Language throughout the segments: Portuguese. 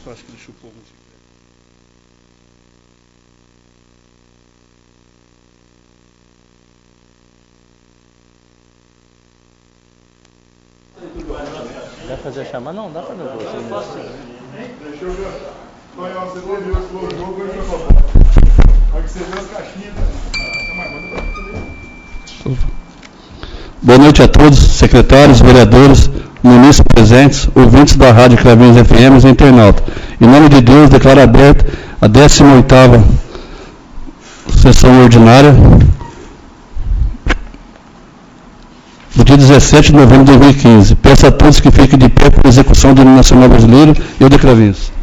só acho que ele chupou um. Dá pra fazer a chamada? Não, dá pra fazer. Deixa eu ver. Você viu esse logo, eu vou pra que você vê as caixinhas. Boa noite a todos, secretários, vereadores, munícipes presentes, ouvintes da Rádio Cravinhos FM e internautas. Em nome de Deus, declaro aberta a 18ª sessão ordinária do dia 17 de novembro de 2015. Peço a todos que fiquem de pé para a execução do hino nacional brasileiro e o de Cravinhos.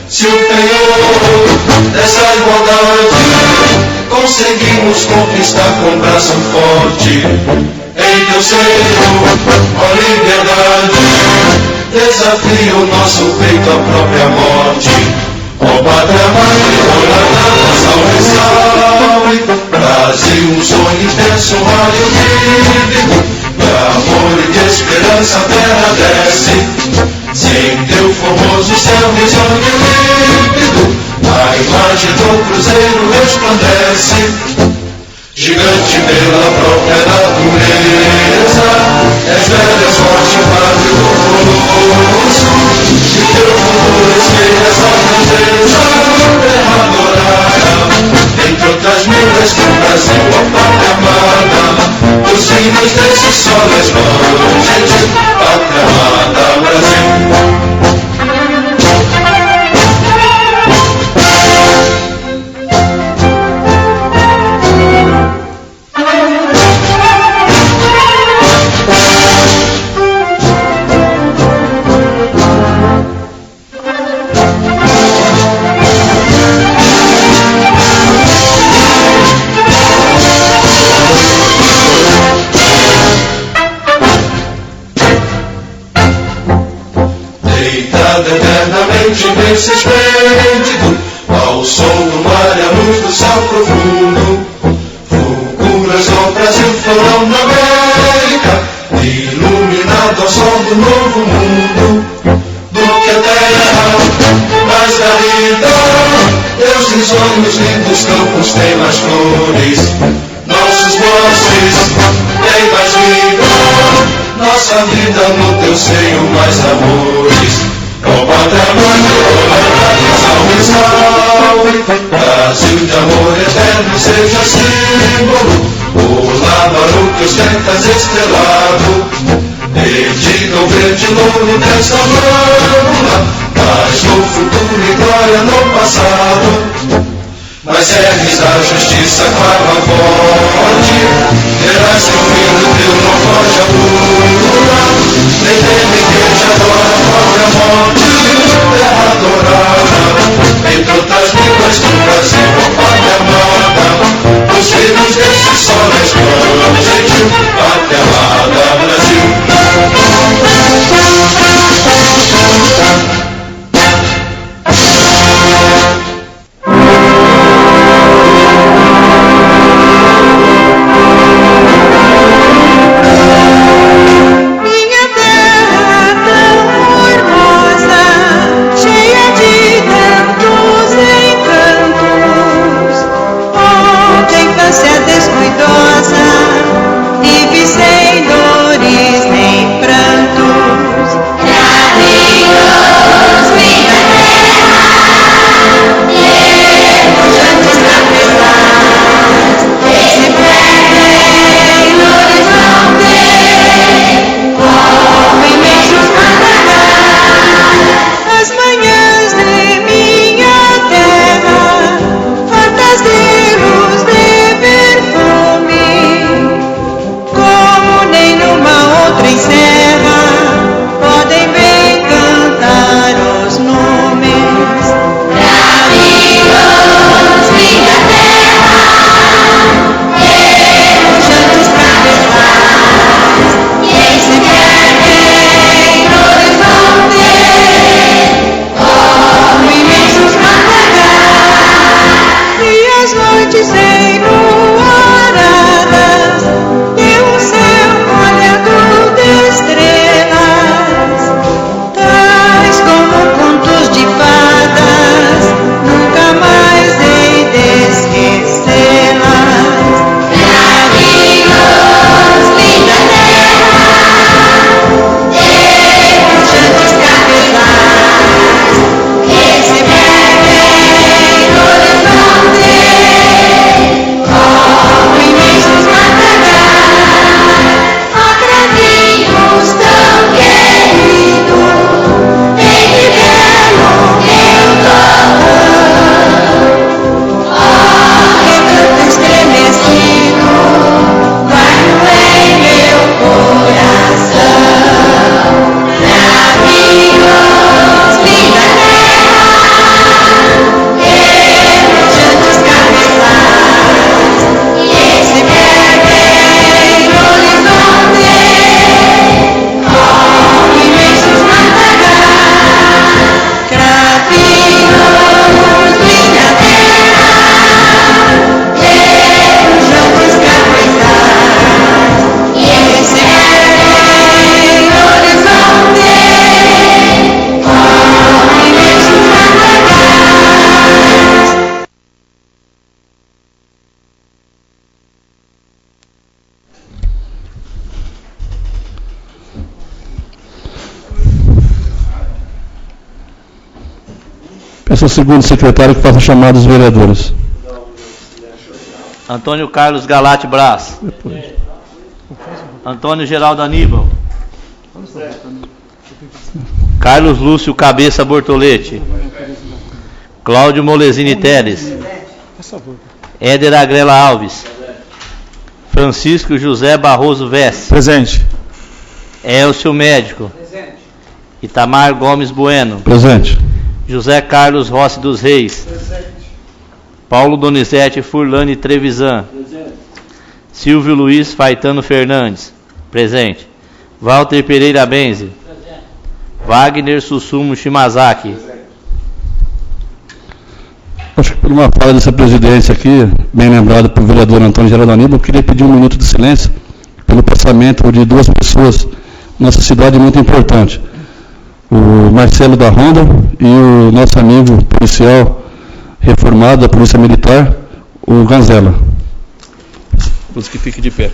Se o penhor dessa igualdade conseguimos conquistar com braço forte, em teu seio, ó liberdade, desafia o nosso peito à própria morte. Ó pátria mãe, olha salve, salve, Brasil, um sonho intenso, um raio vívido, de amor e de esperança a terra desce. Sem teu formoso céu risonho límpido, a imagem do cruzeiro resplandece. Gigante pela própria natureza, és velho, és forte, padre doloroso, de teu futuro espelha essa grandeza, terra adorada, entre outras milhas que o Brasil, a pátria amada, os hinos desse sol resplandente, pátria amada, Brasil. Eternamente nesse esplêndido, ao som do mar e a luz do céu profundo, fulguras do Brasil foram na América, iluminado ao sol do novo mundo, do que a terra mais garrida, teus risonhos lindos campos têm mais flores, nossos bosques têm mais vida, nossa vida no teu seio mais amores. Ó pátria mãe, salve, salve, Brasil de amor eterno seja símbolo, o lábaro que ostentas estrelado, dedica o verde louro desta lâmina, mas no futuro e glória no passado. Mas ergues da justiça clava forte, terás seu filho teu não foge a luta, nem teme que te adora a própria morte, terra adorada, entre outras línguas do Brasil, ó pátria amada, os filhos desse sol resplandente, pátria amada, Brasil. Descuidosa Peço ao segundo secretário que faça a chamada dos vereadores. Antônio Carlos Galate Brás. Antônio Geraldo Aníbal. Carlos Lúcio Cabeça Bortolete. Cláudio Molesini Teles. Éder Agrela Alves. Francisco José Barroso Vess. Presente. Elcio Médico. Presente. Itamar Gomes Bueno. Presente. José Carlos Rossi dos Reis. Presente. Paulo Donizete Furlani Trevisan. Presente. Silvio Luiz Faitano Fernandes. Presente. Walter Pereira Benze. Presente. Wagner Susumu Shimazaki. Presente. Acho que por uma fala dessa presidência aqui, bem lembrada pelo vereador Antônio Geraldo Aníbal, eu queria pedir um minuto de silêncio pelo passamento de duas pessoas nossa cidade muito importante. O Marcelo da Ronda e o nosso amigo policial reformado da Polícia Militar, o Ganzela. Todos que fiquem de pé.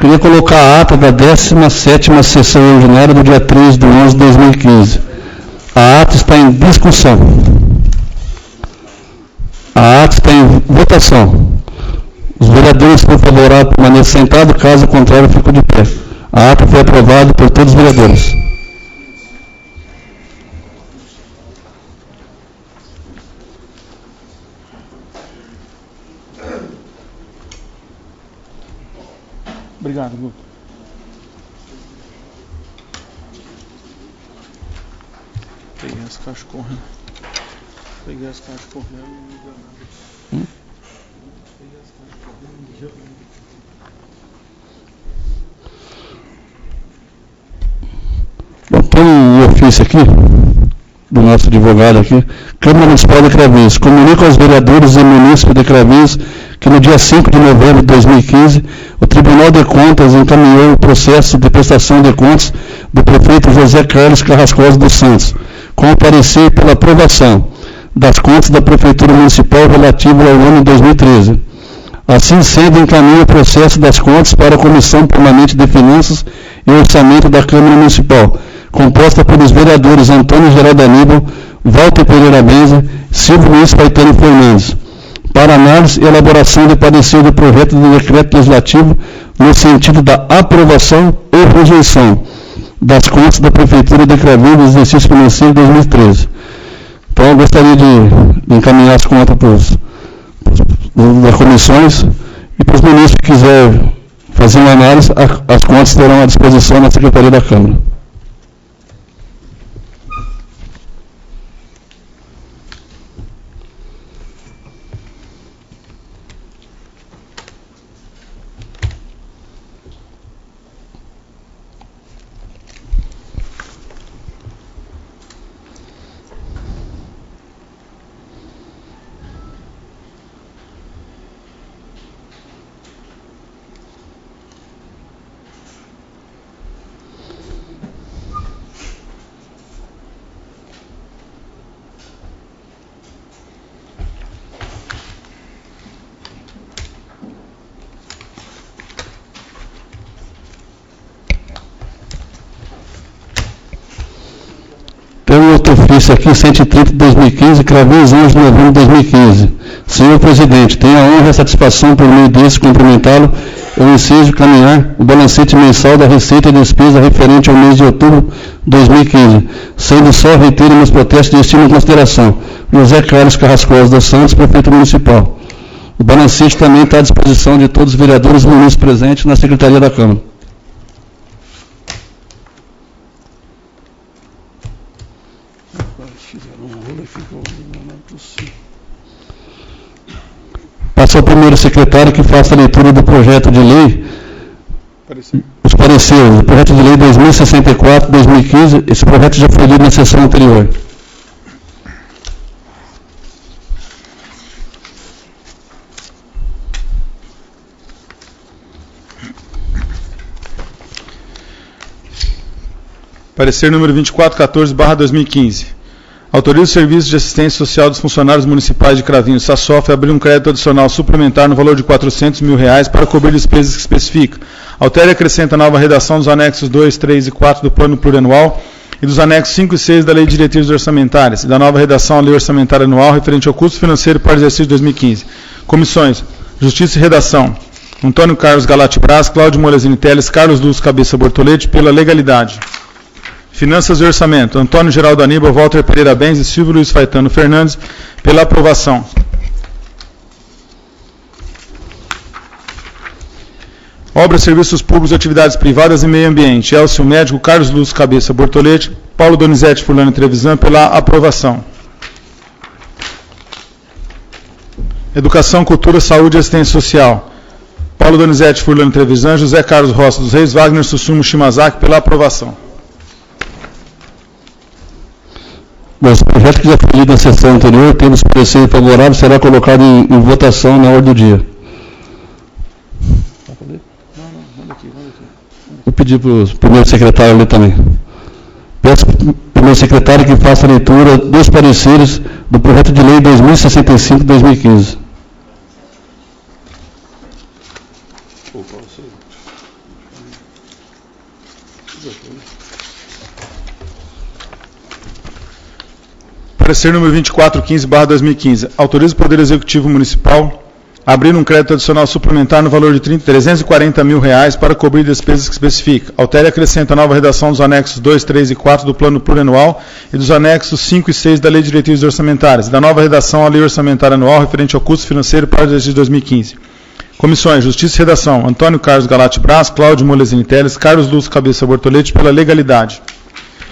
Queria colocar a ata da 17ª sessão ordinária do dia 3/11/2015. A ata está em discussão. A ata está em votação. Os vereadores, por favorável, permaneçam sentados, caso contrário, ficam de pé. A ata foi aprovada por todos os vereadores. Obrigado, Guto. Peguei as caixas correndo. Peguei as caixas correndo e não deu nada. Peguei as caixas correndo e não deu nada. Bom, tem um ofício aqui, do nosso advogado aqui. Câmara Municipal de Cravinhos. Comunica aos vereadores e munícipes de Cravinhos que no dia 5 de novembro de 2015, o Tribunal de Contas encaminhou o processo de prestação de contas do prefeito José Carlos Carrascosa dos Santos, com parecer pela aprovação das contas da Prefeitura Municipal relativo ao ano 2013. Assim sendo, encaminha o processo das contas para a Comissão Permanente de Finanças e Orçamento da Câmara Municipal, composta pelos vereadores Antônio Geraldo Aníbal, Walter Pereira Benza, Silvio Luiz Faitano Fernandes, para análise e elaboração de parecer do projeto de decreto legislativo no sentido da aprovação ou rejeição das contas da Prefeitura de Cravinhos do exercício financeiro de 2013. Então, eu gostaria de encaminhar as contas das comissões e para os munícipes que quiserem fazer uma análise, as contas estarão à disposição na Secretaria da Câmara. presente ofício aqui, 130 de 2015, Cravinhos Anjos, novembro de 2015. Senhor Presidente, tenho a honra e a satisfação por meio desse cumprimentá-lo. Eu ensejo caminhar o balancete mensal da receita e despesa referente ao mês de outubro de 2015, sendo só reter meus protestos de estima e consideração. José Carlos Carrascosa dos Santos, prefeito municipal. O balancete também está à disposição de todos os vereadores e munícipes presentes na Secretaria da Câmara. Passa ao primeiro secretário que faça a leitura do projeto de lei. Os pareceres. O projeto de lei 2064-2015, esse projeto já foi lido na sessão anterior. Parecer número 2414/2015. Autoriza o Serviço de Assistência Social dos Funcionários Municipais de Cravinhos, SASSOF, a abrir um crédito adicional suplementar no valor de R$400 mil para cobrir despesas que especifica. Altera e acrescenta a nova redação dos anexos 2, 3 e 4 do Plano Plurianual e dos anexos 5 e 6 da Lei de Diretrizes Orçamentárias e da nova redação à Lei Orçamentária Anual referente ao custo financeiro para o exercício de 2015. Comissões: Justiça e Redação. Antônio Carlos Galati Braz, Cláudio Molesini Teles, Carlos Luz Cabeça Bortoletti, pela legalidade. Finanças e Orçamento, Antônio Geraldo Aníbal, Walter Pereira Benz e Silvio Luiz Faetano Fernandes, pela aprovação. Obras, Serviços Públicos, Atividades Privadas e Meio Ambiente, Elcio Médico, Carlos Luz Cabeça Bortoletti, Paulo Donizete Furlani Trevisan, pela aprovação. Educação, Cultura, Saúde e Assistência Social, Paulo Donizete Furlani Trevisan, José Carlos Rossi dos Reis, Wagner Sussumo Shimazaki, pela aprovação. Bom, esse projeto que já foi lido na sessão anterior, tendo os pareceres favoráveis, será colocado em votação na ordem do dia. Vou pedir para o primeiro secretário ler também. Peço para o primeiro secretário que faça a leitura dos pareceres do projeto de lei 2065-2015. Parecer número 2415/2015. Autoriza o Poder Executivo Municipal a abrir um crédito adicional suplementar no valor de R$340 mil para cobrir despesas que especifica. Altera e acrescenta a nova redação dos anexos 2, 3 e 4 do Plano Plurianual e dos anexos 5 e 6 da Lei de Diretrizes Orçamentárias e da nova redação à Lei Orçamentária Anual referente ao custo financeiro para o exercício de 2015. Comissões: Justiça e Redação. Antônio Carlos Galati Braz, Cláudio Molesini Teles, Carlos Luz Cabeça Bortoletti, pela legalidade.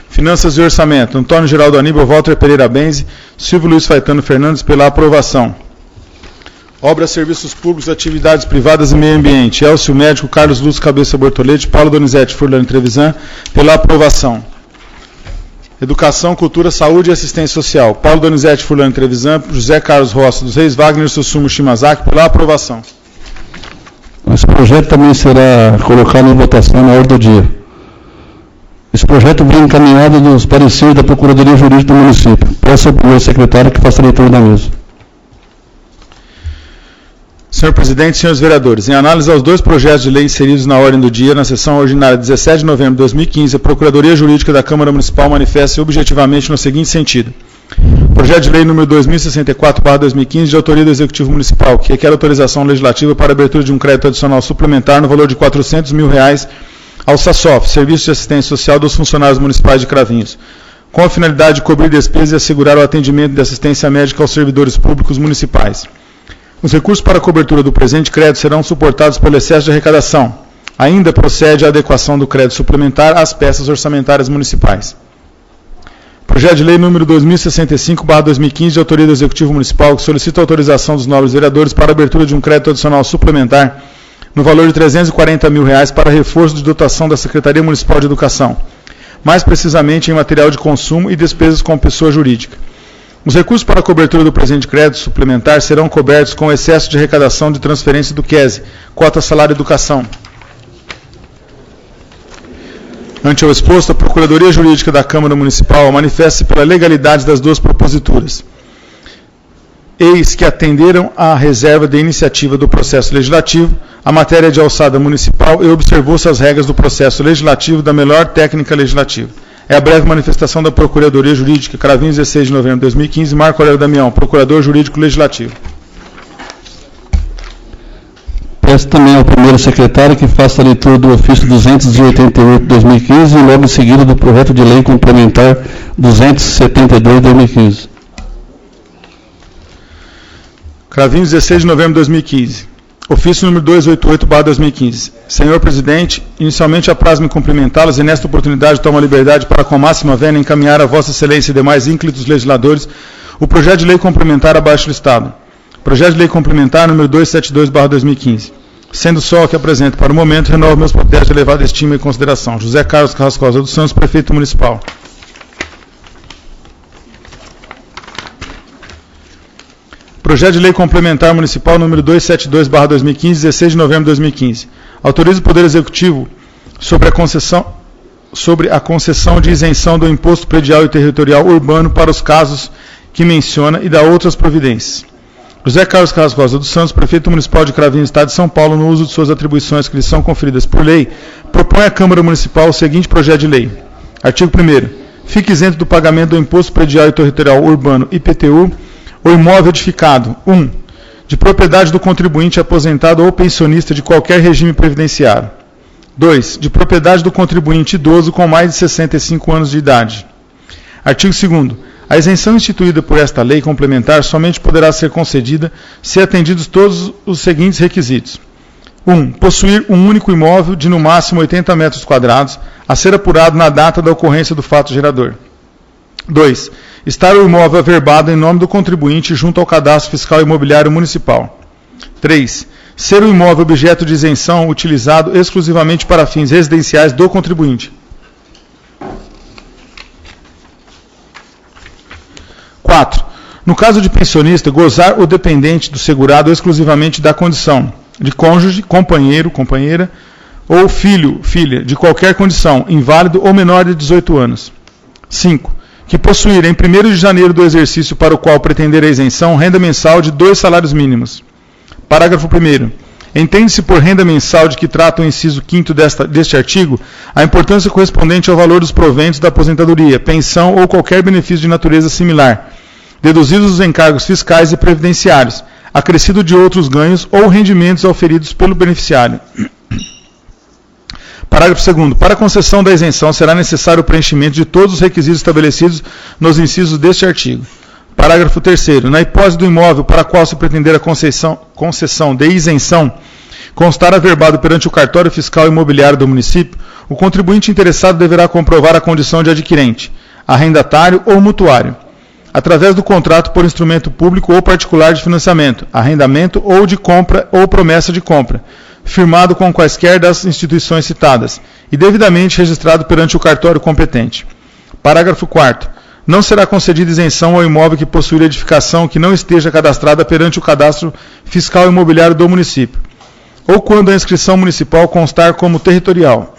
Finanças e Orçamento, Antônio Geraldo Aníbal, Walter Pereira Benz, Silvio Luiz Faetano Fernandes, pela aprovação. Obras, Serviços Públicos, Atividades Privadas e Meio Ambiente, Elcio Médico, Carlos Luz Cabeça Bortoletti, Paulo Donizete Furlani Trevisan, pela aprovação. Educação, Cultura, Saúde e Assistência Social, Paulo Donizete Furlani Trevisan, José Carlos Rossi dos Reis, Wagner Sussumo Shimazaki, pela aprovação. Esse projeto também será colocado em votação na ordem do dia. Esse projeto vem encaminhado dos pareceres da Procuradoria Jurídica do município. Peço ao primeiro secretário que faça a leitura da mesa. Senhor Presidente, senhores vereadores, em análise aos dois projetos de lei inseridos na ordem do dia, na sessão ordinária de 17 de novembro de 2015, a Procuradoria Jurídica da Câmara Municipal manifesta objetivamente no seguinte sentido. Projeto de lei número 2064/2015, de autoria do Executivo Municipal, que requer autorização legislativa para a abertura de um crédito adicional suplementar no valor de R$400 mil ao SASSOF, Serviço de Assistência Social dos Funcionários Municipais de Cravinhos, com a finalidade de cobrir despesas e assegurar o atendimento de assistência médica aos servidores públicos municipais. Os recursos para a cobertura do presente crédito serão suportados pelo excesso de arrecadação. Ainda procede a adequação do crédito suplementar às peças orçamentárias municipais. Projeto de lei número 2065/2015, de autoria do Executivo Municipal, que solicita a autorização dos nobres vereadores para a abertura de um crédito adicional suplementar no valor de R$340 mil para reforço de dotação da Secretaria Municipal de Educação, mais precisamente em material de consumo e despesas com pessoa jurídica. Os recursos para a cobertura do presente crédito suplementar serão cobertos com o excesso de arrecadação de transferência do QESE, Cota Salário Educação. Ante o exposto, a Procuradoria Jurídica da Câmara Municipal manifesta-se pela legalidade das duas proposituras. Eis que atenderam à reserva de iniciativa do processo legislativo, a matéria de alçada municipal e observou-se as regras do processo legislativo da melhor técnica legislativa. é a breve manifestação da Procuradoria Jurídica, Cravinhos, 16 de novembro de 2015, Marco Aurélio Damião, Procurador Jurídico Legislativo. Peço também ao primeiro secretário que faça a leitura do ofício 288 de 2015 e logo em seguida do projeto de lei complementar 272 de 2015. Cravinhos, 16 de novembro de 2015. Ofício número 288/2015. Senhor Presidente, inicialmente apraz-me cumprimentá-los e nesta oportunidade tomo a liberdade para com máxima vênia encaminhar a Vossa Excelência e demais ínclitos legisladores o projeto de lei complementar abaixo listado. Projeto de lei complementar número 272/2015. Sendo só o que apresento para o momento, renovo meus protestos de elevada estima e consideração. José Carlos Carrascosa dos Santos, Prefeito Municipal. Projeto de lei complementar municipal número 272/2015, 16 de novembro de 2015. Autoriza o Poder Executivo sobre a concessão de isenção do imposto predial e territorial urbano para os casos que menciona e dá outras providências. José Carlos Carrascosa dos Santos, Prefeito Municipal de Cravinhos, Estado de São Paulo, no uso de suas atribuições que lhe são conferidas por lei, propõe à Câmara Municipal o seguinte projeto de lei. Artigo 1º. Fique isento do pagamento do imposto predial e territorial urbano, IPTU, o imóvel edificado, 1. De propriedade do contribuinte aposentado ou pensionista de qualquer regime previdenciário. 2. De propriedade do contribuinte idoso com mais de 65 anos de idade. Artigo 2º. A isenção instituída por esta lei complementar somente poderá ser concedida se atendidos todos os seguintes requisitos. 1. Possuir um único imóvel de no máximo 80 metros quadrados, a ser apurado na data da ocorrência do fato gerador. 2. Estar o imóvel averbado em nome do contribuinte junto ao Cadastro Fiscal Imobiliário Municipal. 3. Ser o imóvel objeto de isenção utilizado exclusivamente para fins residenciais do contribuinte. 4. No caso de pensionista, gozar o dependente do segurado exclusivamente da condição de cônjuge, companheiro, companheira ou filho, filha, de qualquer condição, inválido ou menor de 18 anos. 5. Que possuir em 1º de janeiro do exercício para o qual pretender a isenção, renda mensal de 2 salários mínimos. Parágrafo 1º. Entende-se por renda mensal de que trata o inciso 5º deste artigo a importância correspondente ao valor dos proventos da aposentadoria, pensão ou qualquer benefício de natureza similar, deduzidos os encargos fiscais e previdenciários, acrescido de outros ganhos ou rendimentos auferidos pelo beneficiário. Parágrafo 2º. Para a concessão da isenção será necessário o preenchimento de todos os requisitos estabelecidos nos incisos deste artigo. Parágrafo 3º. Na hipótese do imóvel para a qual se pretender a concessão de isenção constar averbado perante o cartório fiscal imobiliário do município, o contribuinte interessado deverá comprovar a condição de adquirente, arrendatário ou mutuário, através do contrato por instrumento público ou particular de financiamento, arrendamento ou de compra ou promessa de compra, firmado com quaisquer das instituições citadas e devidamente registrado perante o cartório competente. Parágrafo 4º. Não será concedida isenção ao imóvel que possuir edificação que não esteja cadastrada perante o Cadastro Fiscal Imobiliário do município, ou quando a inscrição municipal constar como territorial.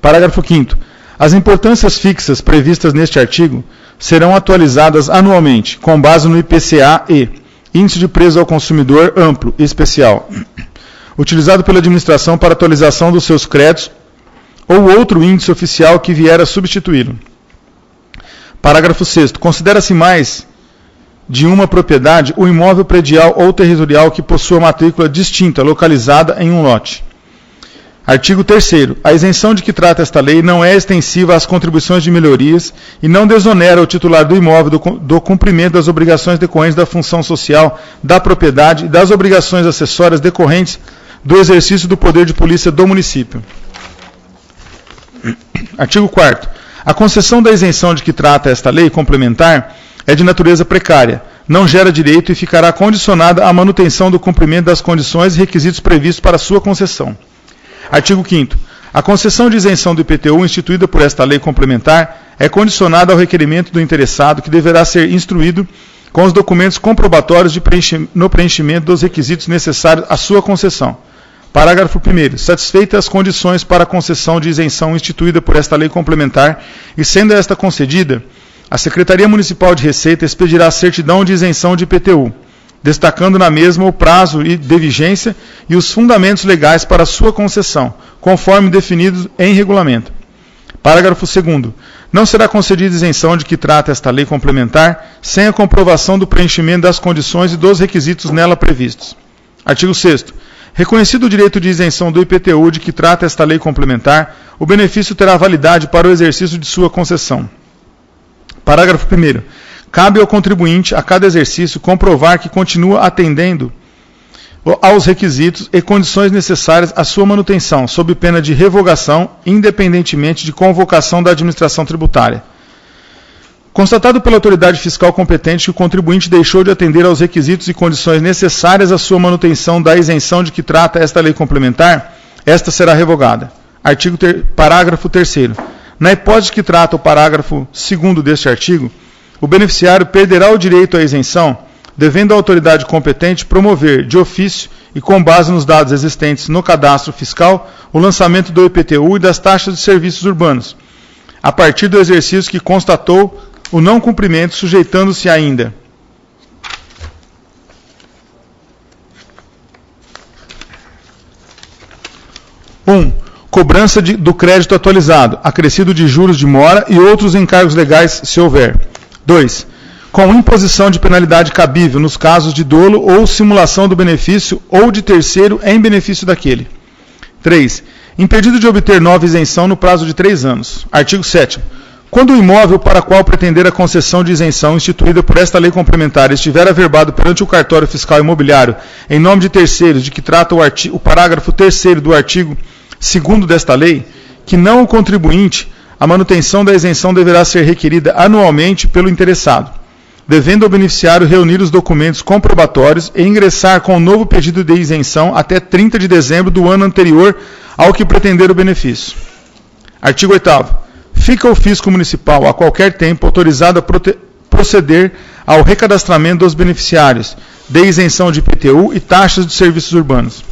Parágrafo 5º. As importâncias fixas previstas neste artigo serão atualizadas anualmente, com base no IPCA-E, Índice de Preço ao Consumidor Amplo e Especial, utilizado pela administração para atualização dos seus créditos ou outro índice oficial que vier a substituí-lo. Parágrafo 6º. Considera-se mais de uma propriedade o imóvel predial ou territorial que possua matrícula distinta, localizada em um lote. Artigo 3º. A isenção de que trata esta lei não é extensiva às contribuições de melhorias e não desonera o titular do imóvel do cumprimento das obrigações decorrentes da função social da propriedade e das obrigações acessórias decorrentes do exercício do poder de polícia do município. Artigo 4º. A concessão da isenção de que trata esta lei complementar é de natureza precária, não gera direito e ficará condicionada à manutenção do cumprimento das condições e requisitos previstos para sua concessão. Artigo 5º. A concessão de isenção do IPTU instituída por esta lei complementar é condicionada ao requerimento do interessado, que deverá ser instruído com os documentos comprobatórios no preenchimento dos requisitos necessários à sua concessão. Parágrafo 1º. Satisfeitas as condições para a concessão de isenção instituída por esta lei complementar e sendo esta concedida, a Secretaria Municipal de Receita expedirá a certidão de isenção de IPTU, destacando na mesma o prazo de vigência e os fundamentos legais para sua concessão, conforme definidos em regulamento. Parágrafo 2º. Não será concedida isenção de que trata esta lei complementar sem a comprovação do preenchimento das condições e dos requisitos nela previstos. Artigo 6º. Reconhecido o direito de isenção do IPTU de que trata esta lei complementar, o benefício terá validade para o exercício de sua concessão. Parágrafo 1º. Cabe ao contribuinte, a cada exercício, comprovar que continua atendendo aos requisitos e condições necessárias à sua manutenção, sob pena de revogação, independentemente de convocação da administração tributária. Constatado pela autoridade fiscal competente que o contribuinte deixou de atender aos requisitos e condições necessárias à sua manutenção da isenção de que trata esta lei complementar, esta será revogada. Parágrafo 3º. Na hipótese que trata o parágrafo 2º deste artigo, o beneficiário perderá o direito à isenção, devendo a autoridade competente promover, de ofício e com base nos dados existentes no cadastro fiscal, o lançamento do IPTU e das taxas de serviços urbanos, a partir do exercício que constatou o não cumprimento, sujeitando-se ainda cobrança do crédito atualizado, acrescido de juros de mora e outros encargos legais, se houver. 2. Com imposição de penalidade cabível nos casos de dolo ou simulação do benefício ou de terceiro em benefício daquele. 3. Impedido de obter nova isenção no prazo de 3 anos. Artigo 7º. Quando o imóvel para qual pretender a concessão de isenção instituída por esta lei complementar estiver averbado perante o cartório fiscal imobiliário em nome de terceiros, de que trata o parágrafo 3º do artigo 2º desta lei, que não o contribuinte, a manutenção da isenção deverá ser requerida anualmente pelo interessado, devendo o beneficiário reunir os documentos comprobatórios e ingressar com o novo pedido de isenção até 30 de dezembro do ano anterior ao que pretender o benefício. Artigo 8º. Fica o fisco municipal, a qualquer tempo, autorizado a proceder ao recadastramento dos beneficiários de isenção de IPTU e taxas de serviços urbanos.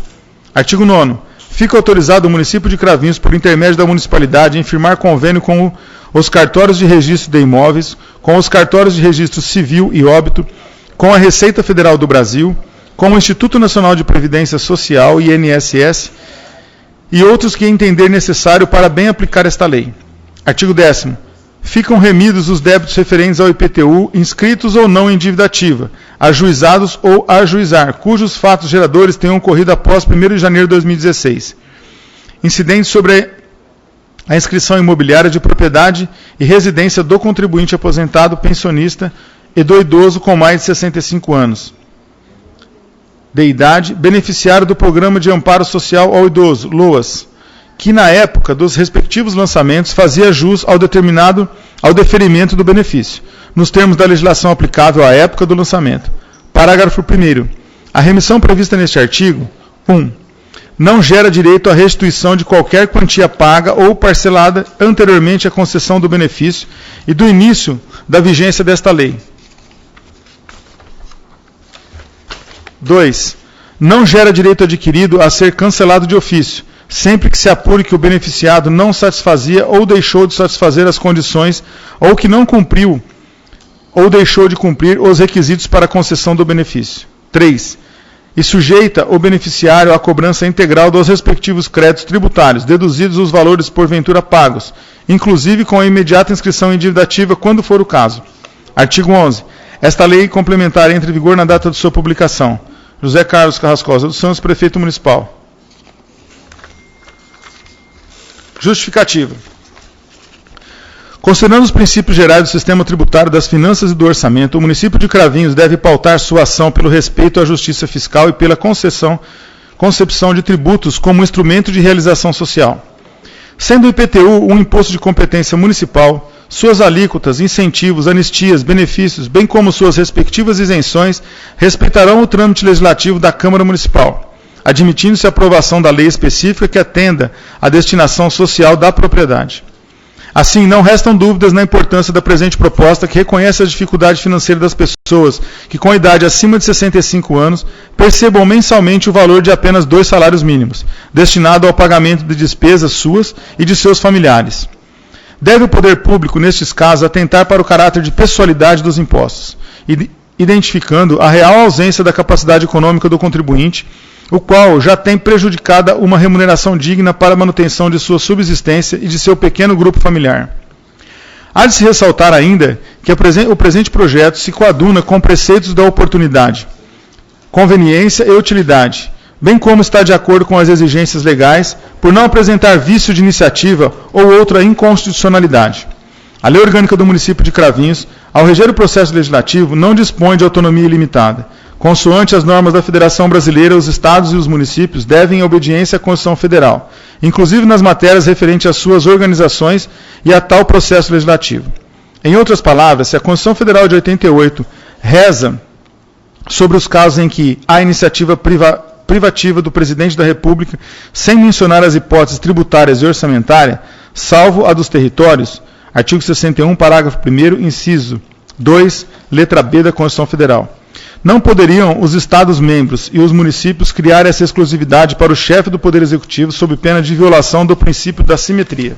Artigo 9º. Fica autorizado o município de Cravinhos, por intermédio da municipalidade, em firmar convênio com os cartórios de registro de imóveis, com os cartórios de registro civil e óbito, com a Receita Federal do Brasil, com o Instituto Nacional de Previdência Social, INSS, e outros que entender necessário para bem aplicar esta lei. Artigo 10º. Ficam remidos os débitos referentes ao IPTU, inscritos ou não em dívida ativa, ajuizados ou a ajuizar, cujos fatos geradores tenham ocorrido após 1º de janeiro de 2016. Incidentes sobre a inscrição imobiliária de propriedade e residência do contribuinte aposentado, pensionista e do idoso com mais de 65 anos de idade, beneficiário do Programa de Amparo Social ao Idoso, LOAS, que na época dos respectivos lançamentos fazia jus ao deferimento do benefício, nos termos da legislação aplicável à época do lançamento. Parágrafo 1º. A remissão prevista neste artigo, 1. Não gera direito à restituição de qualquer quantia paga ou parcelada anteriormente à concessão do benefício e do início da vigência desta lei. 2. Não gera direito adquirido a ser cancelado de ofício, sempre que se apure que o beneficiado não satisfazia ou deixou de satisfazer as condições ou que não cumpriu ou deixou de cumprir os requisitos para a concessão do benefício. 3. E sujeita o beneficiário à cobrança integral dos respectivos créditos tributários, deduzidos os valores porventura pagos, inclusive com a imediata inscrição em dívida ativa, quando for o caso. Artigo 11. Esta lei complementar entra em vigor na data de sua publicação. José Carlos Carrascosa dos Santos, Prefeito Municipal. Justificativa. Considerando os princípios gerais do sistema tributário, das finanças e do orçamento, o município de Cravinhos deve pautar sua ação pelo respeito à justiça fiscal e pela concepção de tributos como instrumento de realização social. Sendo o IPTU um imposto de competência municipal, suas alíquotas, incentivos, anistias, benefícios, bem como suas respectivas isenções, respeitarão o trâmite legislativo da Câmara Municipal, admitindo-se a aprovação da lei específica que atenda à destinação social da propriedade. Assim, não restam dúvidas na importância da presente proposta, que reconhece a dificuldade financeira das pessoas que, com idade acima de 65 anos, percebam mensalmente o valor de apenas 2 salários mínimos, destinado ao pagamento de despesas suas e de seus familiares. Deve o poder público, nestes casos, atentar para o caráter de pessoalidade dos impostos, identificando a real ausência da capacidade econômica do contribuinte o qual já tem prejudicada uma remuneração digna para a manutenção de sua subsistência e de seu pequeno grupo familiar. Há de se ressaltar ainda que o presente projeto se coaduna com preceitos da oportunidade, conveniência e utilidade, bem como está de acordo com as exigências legais, por não apresentar vício de iniciativa ou outra inconstitucionalidade. A Lei Orgânica do Município de Cravinhos, ao reger o processo legislativo, não dispõe de autonomia ilimitada. Consoante as normas da Federação Brasileira, os estados e os municípios devem obediência à Constituição Federal, inclusive nas matérias referentes às suas organizações e a tal processo legislativo. Em outras palavras, se a Constituição Federal de 88 reza sobre os casos em que há iniciativa privativa do Presidente da República, sem mencionar as hipóteses tributárias e orçamentárias, salvo a dos territórios, artigo 61, parágrafo 1º, inciso 2, letra B da Constituição Federal. Não poderiam os Estados-membros e os municípios criar essa exclusividade para o chefe do Poder Executivo sob pena de violação do princípio da simetria.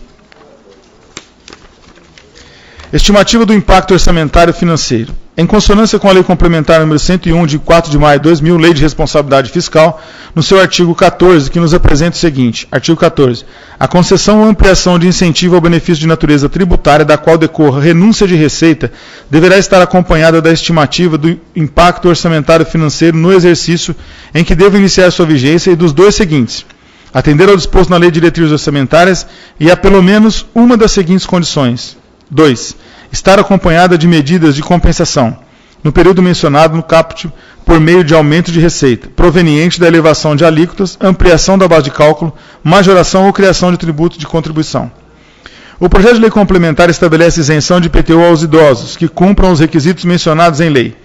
Estimativa do impacto orçamentário financeiro. Em consonância com a Lei Complementar nº 101, de 4 de maio de 2000, Lei de Responsabilidade Fiscal, no seu artigo 14, que nos apresenta o seguinte, artigo 14, a concessão ou ampliação de incentivo ao benefício de natureza tributária da qual decorra renúncia de receita deverá estar acompanhada da estimativa do impacto orçamentário financeiro no exercício em que deva iniciar sua vigência e dos dois seguintes, atender ao disposto na Lei de Diretrizes Orçamentárias e a pelo menos uma das seguintes condições. 2. Estar acompanhada de medidas de compensação, no período mencionado no caput, por meio de aumento de receita, proveniente da elevação de alíquotas, ampliação da base de cálculo, majoração ou criação de tributo de contribuição. O projeto de lei complementar estabelece isenção de IPTU aos idosos, que cumpram os requisitos mencionados em lei.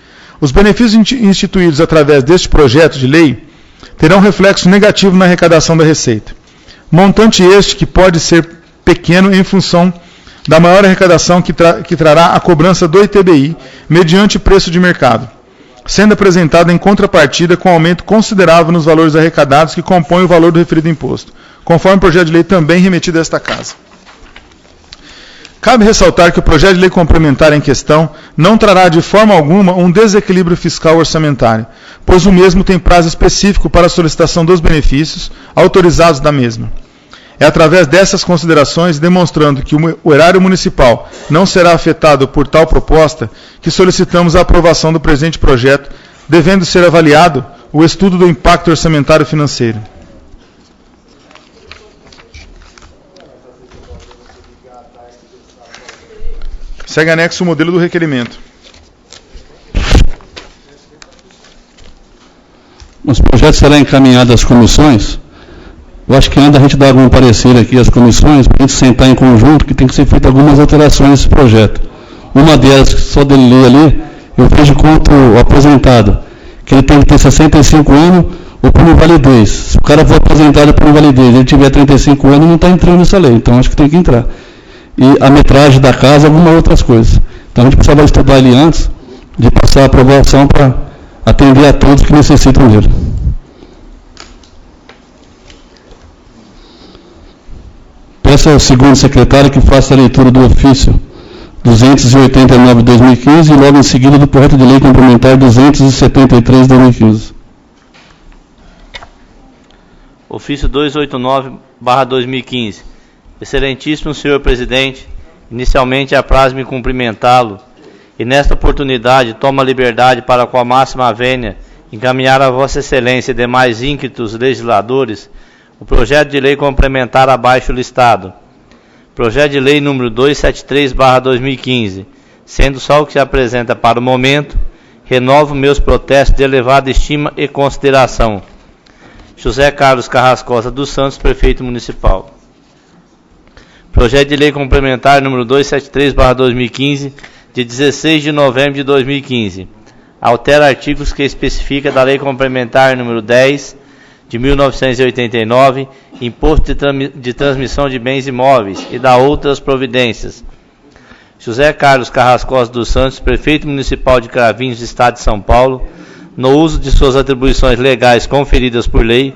Os benefícios instituídos através deste projeto de lei terão reflexo negativo na arrecadação da receita. Montante este que pode ser pequeno em função da maior arrecadação que trará a cobrança do ITBI, mediante preço de mercado, sendo apresentado em contrapartida com aumento considerável nos valores arrecadados que compõem o valor do referido imposto, conforme o projeto de lei também remetido a esta Casa. Cabe ressaltar que o projeto de lei complementar em questão não trará de forma alguma um desequilíbrio fiscal orçamentário, pois o mesmo tem prazo específico para a solicitação dos benefícios autorizados da mesma. É através dessas considerações, demonstrando que o erário municipal não será afetado por tal proposta, que solicitamos a aprovação do presente projeto, devendo ser avaliado o estudo do impacto orçamentário financeiro. Segue anexo o modelo do requerimento. Os projetos serão encaminhados às comissões. Eu acho que ainda a gente dá algum parecer aqui às comissões, para a gente sentar em conjunto, que tem que ser feita algumas alterações nesse projeto. Uma delas, só dele ler ali, eu vejo quanto o aposentado, que ele tem que ter 65 anos ou por invalidez. Se o cara for aposentado por invalidez e ele tiver 35 anos, não está entrando nessa lei, então acho que tem que entrar. E a metragem da casa, algumas outras coisas. Então a gente precisava estudar ele antes de passar a aprovação para atender a todos que necessitam dele. Peço ao segundo secretário que faça a leitura do ofício 289 de 2015 e logo em seguida do projeto de lei complementar 273 de 2015. Ofício 289/2015. Excelentíssimo senhor presidente, inicialmente apraz-me cumprimentá-lo e nesta oportunidade tomo a liberdade para com a máxima vênia encaminhar a vossa excelência e demais ínclitos legisladores o projeto de lei complementar abaixo listado. Projeto de lei número 273/2015, sendo só o que se apresenta para o momento, renovo meus protestos de elevada estima e consideração. José Carlos Carrascosa dos Santos, Prefeito Municipal. Projeto de lei complementar número 273/2015, de 16 de novembro de 2015. Altera artigos que especifica da lei complementar número 10, de 1989, Imposto de Transmissão de Bens Imóveis e da outras providências. José Carlos Carrascosa dos Santos, Prefeito Municipal de Cravinhos, Estado de São Paulo, no uso de suas atribuições legais conferidas por lei,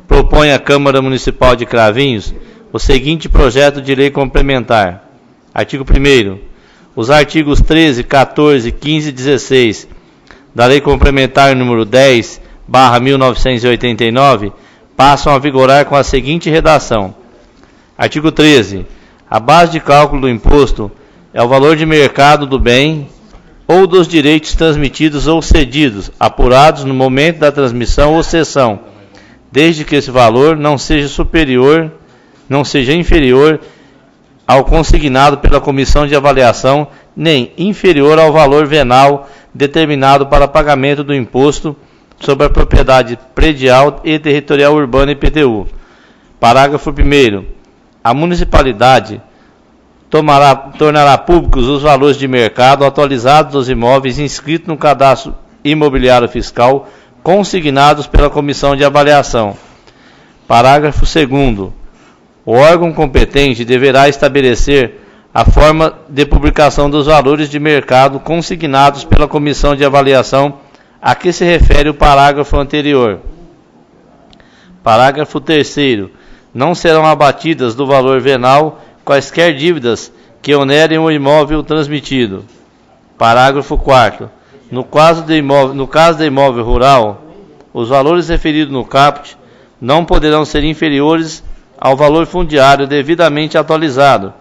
propõe à Câmara Municipal de Cravinhos o seguinte projeto de lei complementar. Artigo 1º. Os artigos 13, 14, 15 e 16 da Lei Complementar número 10, 1989, passam a vigorar com a seguinte redação. Artigo 13. A base de cálculo do imposto é o valor de mercado do bem ou dos direitos transmitidos ou cedidos, apurados no momento da transmissão ou cessão, desde que esse valor não seja inferior ao consignado pela comissão de avaliação, nem inferior ao valor venal determinado para pagamento do imposto sobre a propriedade predial e territorial urbana IPTU. Parágrafo 1º. A municipalidade tornará públicos os valores de mercado atualizados dos imóveis inscritos no cadastro imobiliário fiscal consignados pela comissão de avaliação. Parágrafo 2º. O órgão competente deverá estabelecer a forma de publicação dos valores de mercado consignados pela comissão de avaliação a que se refere o parágrafo anterior. Parágrafo 3º. Não serão abatidas do valor venal quaisquer dívidas que onerem o imóvel transmitido. Parágrafo 4º. No caso de imóvel rural, os valores referidos no caput não poderão ser inferiores ao valor fundiário devidamente atualizado,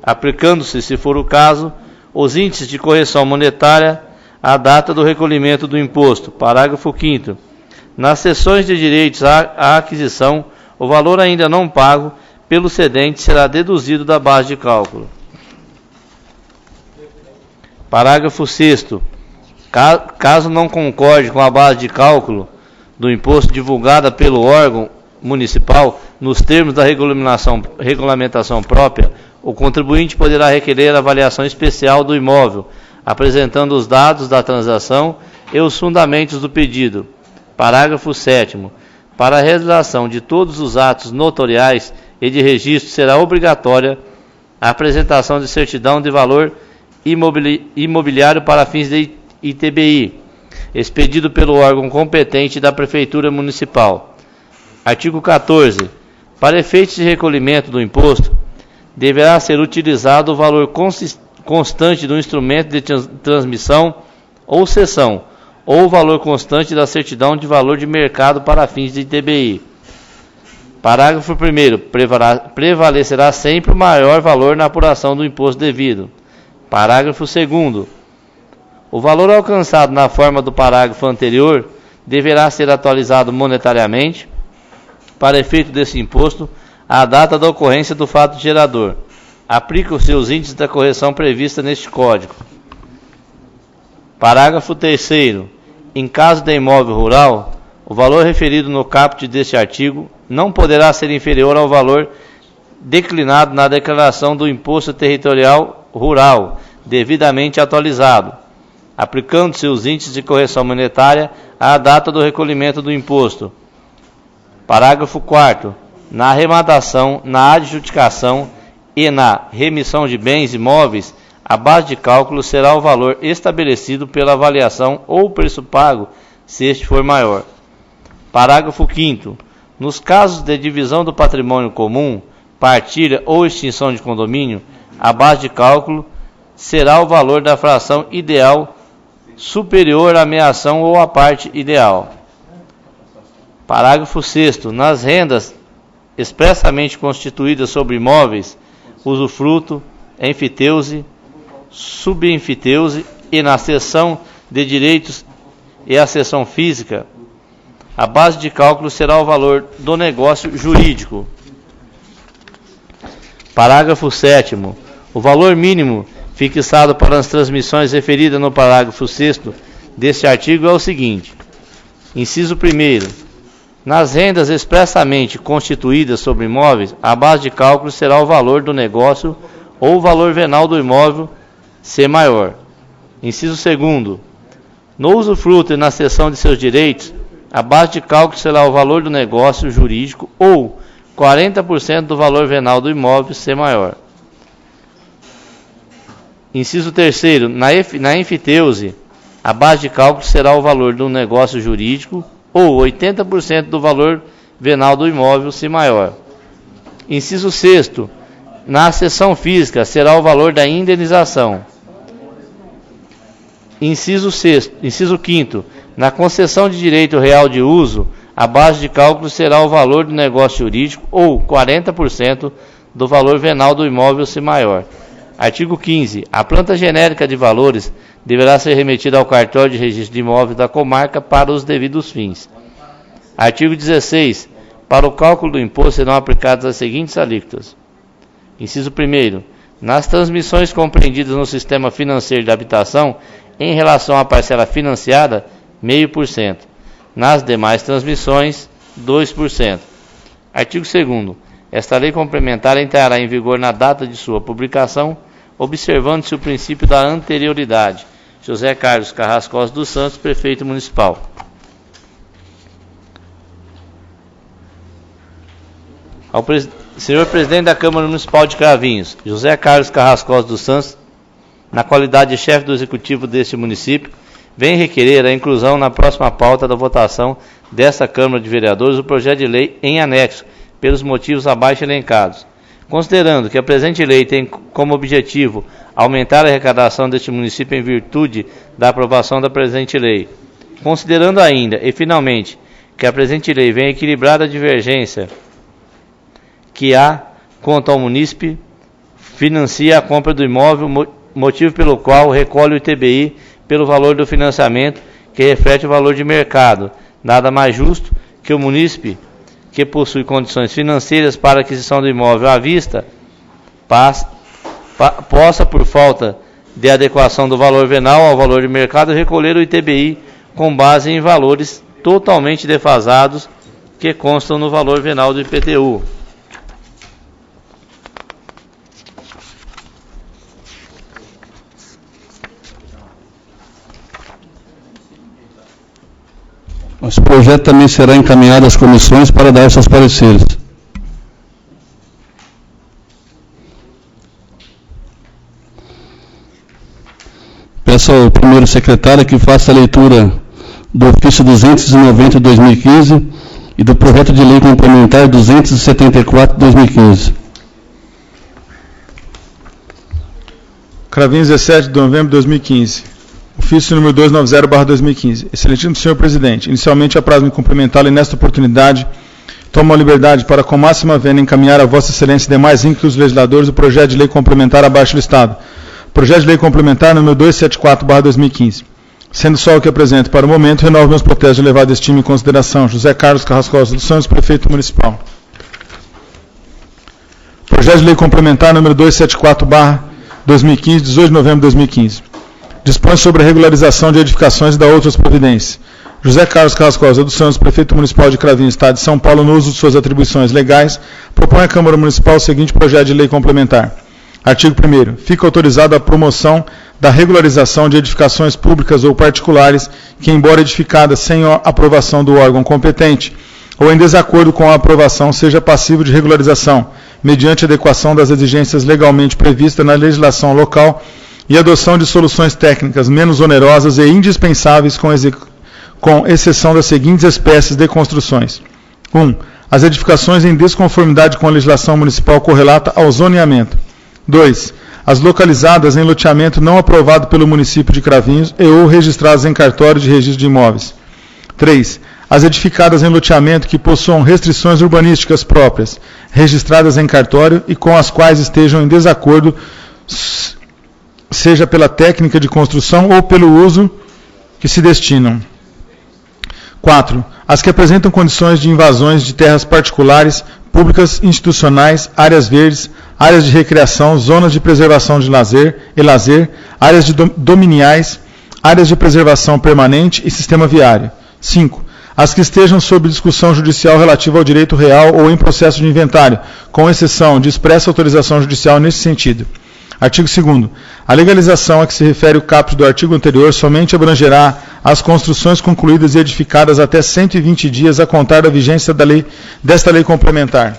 aplicando-se, se for o caso, os índices de correção monetária à data do recolhimento do imposto. Parágrafo 5º. Nas cessões de direitos à aquisição, o valor ainda não pago pelo cedente será deduzido da base de cálculo. Parágrafo 6º. Caso não concorde com a base de cálculo do imposto divulgada pelo órgão municipal nos termos da regulamentação própria, o contribuinte poderá requerer a avaliação especial do imóvel, apresentando os dados da transação e os fundamentos do pedido. Parágrafo 7º. Para a realização de todos os atos notoriais e de registro será obrigatória a apresentação de certidão de valor imobiliário para fins de ITBI, expedido pelo órgão competente da Prefeitura Municipal. Artigo 14. Para efeitos de recolhimento do imposto, deverá ser utilizado o valor constante do instrumento de transmissão ou cessão, ou o valor constante da certidão de valor de mercado para fins de ITBI. Parágrafo 1º. Prevalecerá sempre o maior valor na apuração do imposto devido. Parágrafo 2º. O valor alcançado na forma do parágrafo anterior deverá ser atualizado monetariamente para efeito desse imposto à data da ocorrência do fato gerador. Aplicam-se os índices da correção prevista neste Código. Parágrafo 3º. Em caso de imóvel rural, o valor referido no caput deste artigo não poderá ser inferior ao valor declinado na declaração do Imposto Territorial Rural, devidamente atualizado, aplicando-se os índices de correção monetária à data do recolhimento do imposto. Parágrafo 4º. Na arrematação, na adjudicação e na remissão de bens imóveis, a base de cálculo será o valor estabelecido pela avaliação ou o preço pago, se este for maior. Parágrafo 5º. Nos casos de divisão do patrimônio comum, partilha ou extinção de condomínio, a base de cálculo será o valor da fração ideal superior à meia-ação ou à parte ideal. Parágrafo 6º. Nas rendas expressamente constituídas sobre imóveis, usufruto, enfiteuse, subenfiteuse e na cessão de direitos e a cessão física, a base de cálculo será o valor do negócio jurídico. Parágrafo 7º. O valor mínimo fixado para as transmissões referidas no parágrafo 6º deste artigo é o seguinte. Inciso 1º. Nas rendas expressamente constituídas sobre imóveis, a base de cálculo será o valor do negócio ou o valor venal do imóvel, se maior. Inciso 2º. No usufruto e na cessão de seus direitos, a base de cálculo será o valor do negócio jurídico ou 40% do valor venal do imóvel, se maior. Inciso 3º. Na enfiteuse, a base de cálculo será o valor do negócio jurídico ou 80% do valor venal do imóvel, se maior. Inciso 6º. Na cessão física, será o valor da indenização. Inciso 5º. Na concessão de direito real de uso, a base de cálculo será o valor do negócio jurídico ou 40% do valor venal do imóvel, se maior. Artigo 15. A planta genérica de valores deverá ser remetida ao cartório de registro de imóveis da comarca para os devidos fins. Artigo 16. Para o cálculo do imposto serão aplicadas as seguintes alíquotas. Inciso 1º. Nas transmissões compreendidas no sistema financeiro de habitação, em relação à parcela financiada, 0,5%. Nas demais transmissões, 2%. Artigo 2º. Esta lei complementar entrará em vigor na data de sua publicação, observando-se o princípio da anterioridade. José Carlos Carrascosa dos Santos, Prefeito Municipal. Ao Senhor Presidente da Câmara Municipal de Cravinhos, José Carlos Carrascosa dos Santos, na qualidade de chefe do Executivo deste município, vem requerer a inclusão na próxima pauta da votação desta Câmara de Vereadores do projeto de lei em anexo, pelos motivos abaixo elencados. Considerando que a presente lei tem como objetivo aumentar a arrecadação deste município em virtude da aprovação da presente lei. Considerando ainda, e finalmente, que a presente lei vem equilibrar a divergência que há quanto ao munícipe, financia a compra do imóvel, motivo pelo qual recolhe o ITBI pelo valor do financiamento, que reflete o valor de mercado. Nada mais justo que o munícipe, que possui condições financeiras para a aquisição do imóvel à vista, possa, por falta de adequação do valor venal ao valor de mercado, recolher o ITBI com base em valores totalmente defasados que constam no valor venal do IPTU. Esse projeto também será encaminhado às comissões para dar seus pareceres. Peço ao primeiro secretário que faça a leitura do ofício 290 de 2015 e do projeto de lei complementar 274 de 2015. Cravinhos, 17 de novembro de 2015. Ofício número 290/2015. Excelentíssimo senhor presidente, inicialmente apraz-me cumprimentá-lo e nesta oportunidade tomo a liberdade para com máxima vênia encaminhar a vossa excelência e demais ínclitos legisladores o projeto de lei complementar abaixo listado. Projeto de lei complementar número 274/2015. Sendo só o que apresento para o momento, renovo meus protestos de elevada estima e consideração. José Carlos Carrascosa dos Santos, Prefeito Municipal. Projeto de lei complementar número 274/2015, 18 de novembro de 2015. Dispõe sobre a regularização de edificações e da outras providências. José Carlos Carrascosa dos Santos, Prefeito Municipal de Cravinhos, Estado de São Paulo, no uso de suas atribuições legais, propõe à Câmara Municipal o seguinte projeto de lei complementar. Artigo 1º. Fica autorizada a promoção da regularização de edificações públicas ou particulares que, embora edificadas sem a aprovação do órgão competente ou em desacordo com a aprovação, seja passivo de regularização, mediante adequação das exigências legalmente previstas na legislação local e adoção de soluções técnicas menos onerosas e indispensáveis, com exceção das seguintes espécies de construções. 1. As edificações em desconformidade com a legislação municipal correlata ao zoneamento. 2. As localizadas em loteamento não aprovado pelo município de Cravinhos e ou registradas em cartório de registro de imóveis. 3. As edificadas em loteamento que possuam restrições urbanísticas próprias, registradas em cartório e com as quais estejam em desacordo, seja pela técnica de construção ou pelo uso que se destinam. 4. As que apresentam condições de invasões de terras particulares, públicas, institucionais, áreas verdes, áreas de recreação, zonas de preservação de lazer, áreas de dominiais, áreas de preservação permanente e sistema viário. 5. As que estejam sob discussão judicial relativa ao direito real ou em processo de inventário, com exceção de expressa autorização judicial nesse sentido. Artigo 2º. A legalização a que se refere o caput do artigo anterior somente abrangerá as construções concluídas e edificadas até 120 dias a contar da vigência desta lei complementar.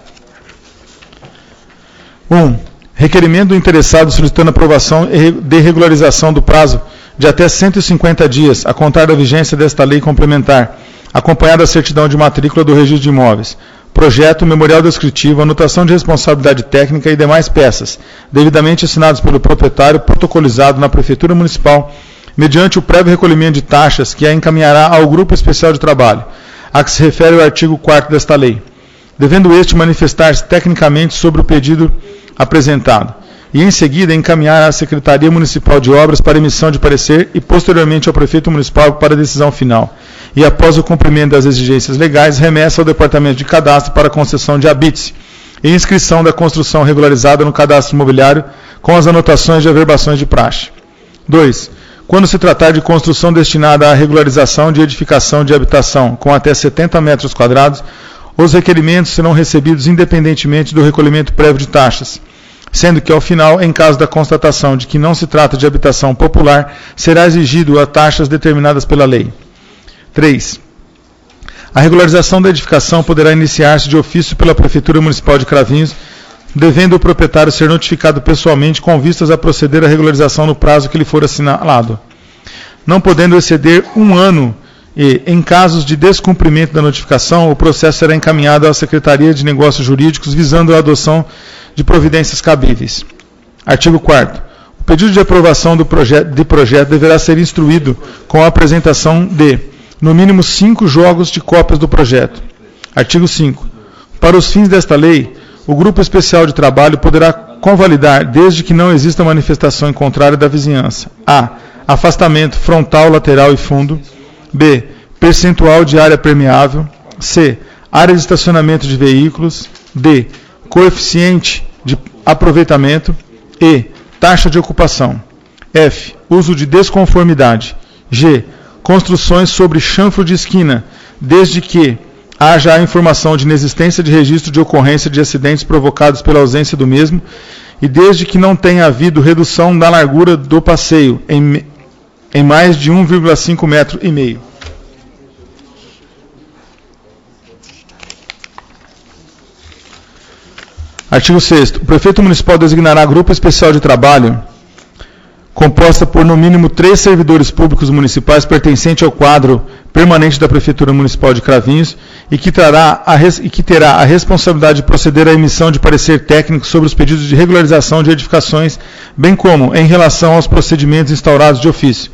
1. Requerimento do interessado solicitando aprovação de regularização do prazo de até 150 dias a contar da vigência desta lei complementar, acompanhada da certidão de matrícula do registro de imóveis. Projeto, memorial descritivo, anotação de responsabilidade técnica e demais peças, devidamente assinados pelo proprietário, protocolizado na Prefeitura Municipal, mediante o prévio recolhimento de taxas que a encaminhará ao Grupo Especial de Trabalho, a que se refere o artigo 4º desta lei, devendo este manifestar-se tecnicamente sobre o pedido apresentado, e em seguida encaminhar à Secretaria Municipal de Obras para emissão de parecer e posteriormente ao Prefeito Municipal para decisão final, e após o cumprimento das exigências legais, remessa ao Departamento de Cadastro para concessão de habite-se e inscrição da construção regularizada no cadastro imobiliário com as anotações de averbações de praxe. 2. Quando se tratar de construção destinada à regularização de edificação de habitação com até 70 metros quadrados, os requerimentos serão recebidos independentemente do recolhimento prévio de taxas, sendo que, ao final, em caso da constatação de que não se trata de habitação popular, será exigido a taxas determinadas pela lei. 3. A regularização da edificação poderá iniciar-se de ofício pela Prefeitura Municipal de Cravinhos, devendo o proprietário ser notificado pessoalmente com vistas a proceder à regularização no prazo que lhe for assinalado, não podendo exceder 1 ano e, em casos de descumprimento da notificação, o processo será encaminhado à Secretaria de Negócios Jurídicos visando a adoção de providências cabíveis. Artigo 4º. O pedido de aprovação do projeto deverá ser instruído com a apresentação de, no mínimo, 5 jogos de cópias do projeto. Artigo 5º. Para os fins desta lei, o Grupo Especial de Trabalho poderá convalidar, desde que não exista manifestação em contrário da vizinhança: a. Afastamento frontal, lateral e fundo. B. Percentual de área permeável. C. Área de estacionamento de veículos. D. Coeficiente de aproveitamento. E. Taxa de ocupação. F. Uso de desconformidade. G. Construções sobre chanfro de esquina, desde que haja a informação de inexistência de registro de ocorrência de acidentes provocados pela ausência do mesmo e desde que não tenha havido redução da largura do passeio em mais de 1,5 metro e meio. Artigo 6º. O Prefeito Municipal designará Grupo Especial de Trabalho composta por, no mínimo, 3 servidores públicos municipais pertencentes ao quadro permanente da Prefeitura Municipal de Cravinhos e que terá a responsabilidade de proceder à emissão de parecer técnico sobre os pedidos de regularização de edificações, bem como em relação aos procedimentos instaurados de ofício,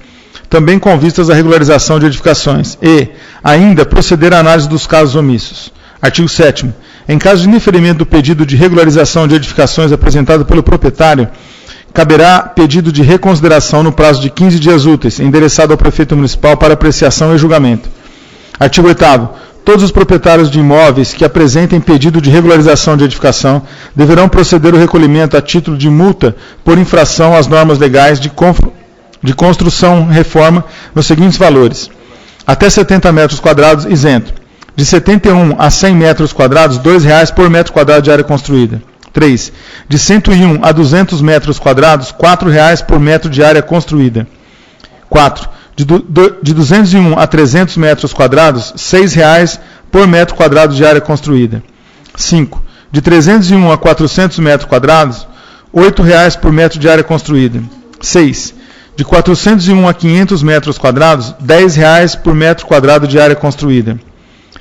também com vistas à regularização de edificações, e, ainda, proceder à análise dos casos omissos. Artigo 7º. Em caso de indeferimento do pedido de regularização de edificações apresentado pelo proprietário, caberá pedido de reconsideração no prazo de 15 dias úteis, endereçado ao Prefeito Municipal para apreciação e julgamento. Artigo 8º. Todos os proprietários de imóveis que apresentem pedido de regularização de edificação deverão proceder ao recolhimento a título de multa por infração às normas legais de construção-reforma nos seguintes valores: até 70 metros quadrados, isento; de 71 a 100 metros quadrados, R$ 2,00 por metro quadrado de área construída. 3. De 101 a 200 metros quadrados, R$ 4,00 por metro de área construída. 4. De 201 a 300 metros quadrados, R$ 6,00 por metro quadrado de área construída. 5. De 301 a 400 metros quadrados, R$ 8,00 por metro de área construída. 6. De 401 a 500 metros quadrados, R$ 10,00 por metro quadrado de área construída.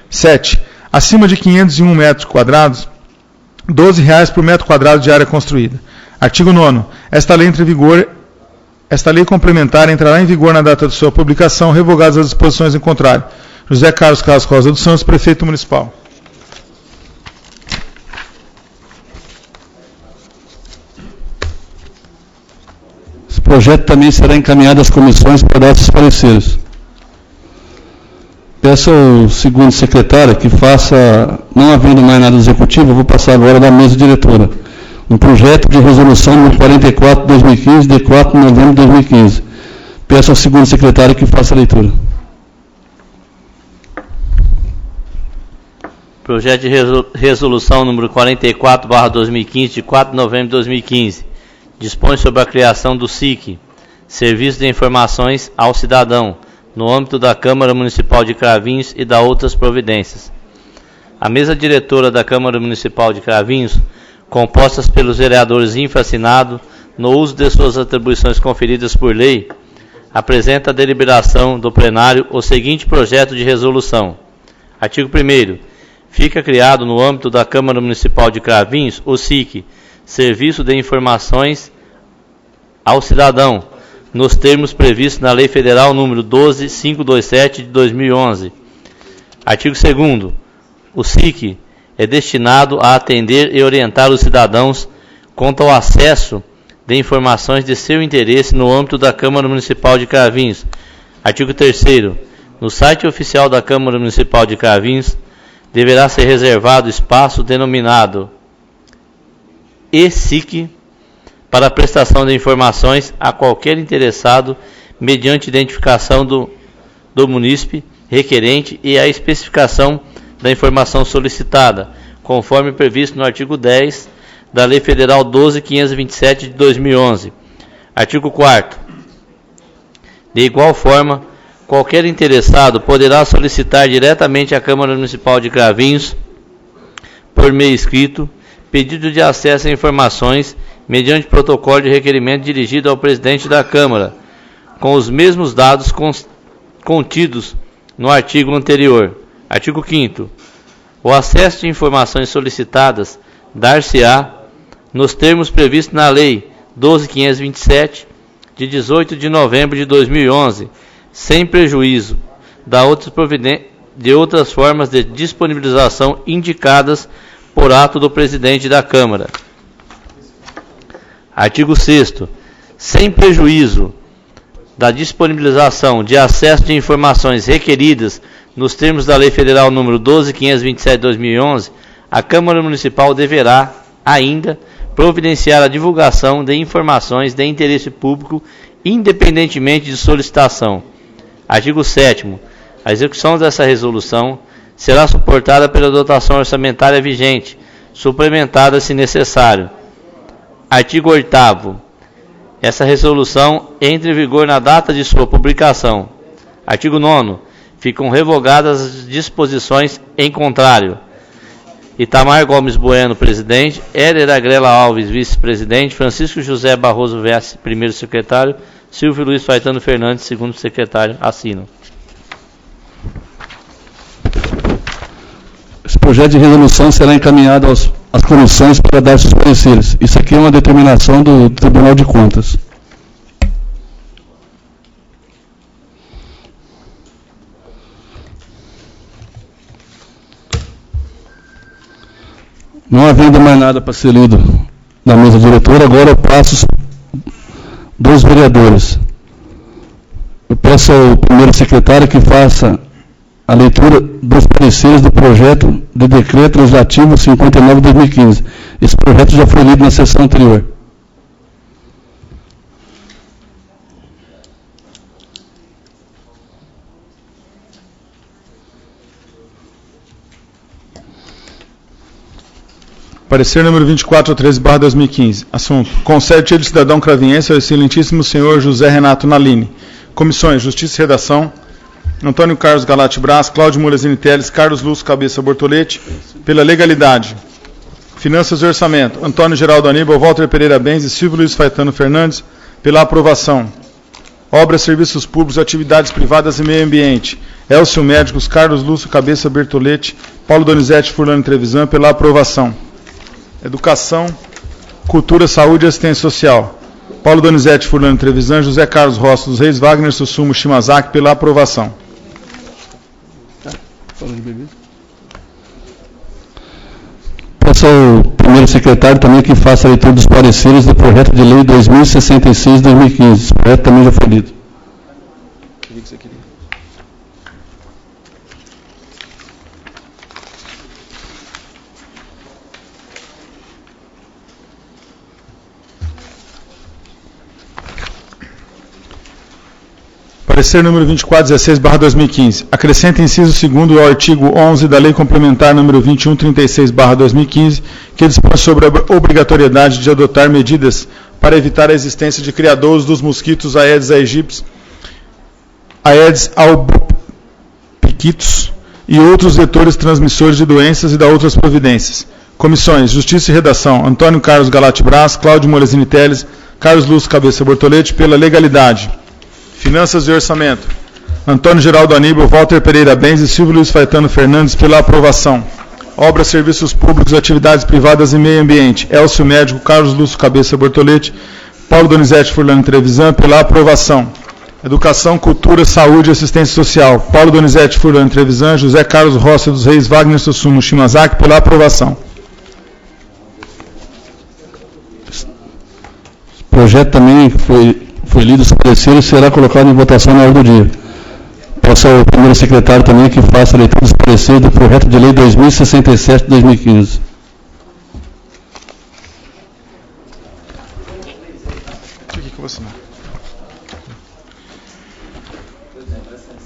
7. Acima de 501 metros quadrados, R$ 12,00 por metro quadrado de área construída. Artigo 9º. Esta lei complementar entrará em vigor na data de sua publicação, revogadas as disposições em contrário. José Carlos Carlos Rosa dos Santos, Prefeito Municipal. Esse projeto também será encaminhado às comissões para dar seus pareceres. Peço ao segundo secretário que faça, não havendo mais nada executivo, eu vou passar agora da mesa diretora, um projeto de resolução número 44/2015, de 4 de novembro de 2015. Peço ao segundo secretário que faça a leitura. Projeto de resolução número 44/2015, de 4 de novembro de 2015. Dispõe sobre a criação do SIC, Serviço de Informações ao Cidadão, no âmbito da Câmara Municipal de Cravinhos e da outras providências. A mesa diretora da Câmara Municipal de Cravinhos, compostas pelos vereadores infracinados, no uso de suas atribuições conferidas por lei, apresenta a deliberação do plenário o seguinte projeto de resolução. Artigo 1º. Fica criado no âmbito da Câmara Municipal de Cravinhos o SIC, Serviço de Informações ao Cidadão, nos termos previstos na Lei Federal número 12.527 de 2011. Artigo 2º. O SIC é destinado a atender e orientar os cidadãos quanto ao acesso de informações de seu interesse no âmbito da Câmara Municipal de Cravinhos. Artigo 3º. No site oficial da Câmara Municipal de Cravinhos deverá ser reservado espaço denominado e-SIC para a prestação de informações a qualquer interessado mediante identificação do munícipe requerente e a especificação da informação solicitada, conforme previsto no artigo 10 da Lei Federal 12.527 de 2011. Artigo 4º. De igual forma, qualquer interessado poderá solicitar diretamente à Câmara Municipal de Cravinhos, por meio escrito, pedido de acesso a informações mediante protocolo de requerimento dirigido ao presidente da Câmara, com os mesmos dados contidos no artigo anterior. Artigo 5º. O acesso de informações solicitadas dar-se-á nos termos previstos na Lei 12.527, de 18 de novembro de 2011, sem prejuízo de outras formas de disponibilização indicadas por ato do presidente da Câmara. Artigo 6º. Sem prejuízo da disponibilização de acesso de informações requeridas nos termos da Lei Federal número 12.527 de 2011, a Câmara Municipal deverá, ainda, providenciar a divulgação de informações de interesse público, independentemente de solicitação. Artigo 7º. A execução dessa resolução será suportada pela dotação orçamentária vigente, suplementada se necessário. Artigo 8º. Essa resolução entra em vigor na data de sua publicação. Artigo 9º. Ficam revogadas as disposições em contrário. Itamar Gomes Bueno, presidente. Éder Agrela Alves, vice-presidente. Francisco José Barroso Vesse, primeiro secretário. Silvio Luiz Faetano Fernandes, segundo secretário. Assinam. Esse projeto de resolução será encaminhado às comissões para dar seus pareceres. Isso aqui é uma determinação do Tribunal de Contas. Não havendo mais nada para ser lido na mesa diretora, agora eu passo dos vereadores. Eu peço ao primeiro secretário que faça a leitura dos pareceres do projeto de decreto legislativo 59/2015. Esse projeto já foi lido na sessão anterior. Parecer número 2413/2015. Assunto: concede de cidadão cravinhense ao excelentíssimo senhor José Renato Nalini. Comissões: Justiça e Redação, Antônio Carlos Galati Braz, Cláudio Molesini Teles, Carlos Lúcio Cabeça Bortolete. Pela legalidade. Finanças e Orçamento, Antônio Geraldo Aníbal, Walter Pereira Benz e Silvio Luiz Faetano Fernandes. Pela aprovação. Obras, Serviços Públicos, Atividades Privadas e Meio Ambiente, Elcio Médicos, Carlos Lúcio Cabeça Bertolete, Paulo Donizete Furlani Trevisan. Pela aprovação. Educação, Cultura, Saúde e Assistência Social, Paulo Donizete Furlani Trevisan, José Carlos Rossi dos Reis, Wagner Sussumo Shimazaki. Pela aprovação. Peço ao primeiro secretário também que faça a leitura dos pareceres do projeto de lei 2066-2015. Esse projeto também já foi lido. Parecer número 2416/2015. Acrescenta inciso 2º ao artigo 11 da Lei Complementar número 2136/2015, que dispõe sobre a obrigatoriedade de adotar medidas para evitar a existência de criadouros dos mosquitos Aedes aegypti, Aedes albopictus e outros vetores transmissores de doenças e da outras providências. Comissões: Justiça e Redação, Antônio Carlos Galati Braz, Cláudio Molesini Teles, Carlos Lúcio Cabeça Bortolete. Pela legalidade. Finanças e Orçamento, Antônio Geraldo Aníbal, Walter Pereira Benz e Silvio Luiz Faetano Fernandes. Pela aprovação. Obras, Serviços Públicos, Atividades Privadas e Meio Ambiente, Elcio Médico, Carlos Lúcio Cabeça Bortolete. Paulo Donizete Furlan Trevisan, pela aprovação. Educação, Cultura, Saúde e Assistência Social. Paulo Donizete Furlan Trevisan, José Carlos Rossi dos Reis, Wagner Sussumo Shimazaki, pela aprovação. O projeto também foi lido os pareceres e será colocado em votação na hora do dia. Peço ao primeiro secretário também que faça a leitura dos pareceres do projeto de lei 2067 de 2015.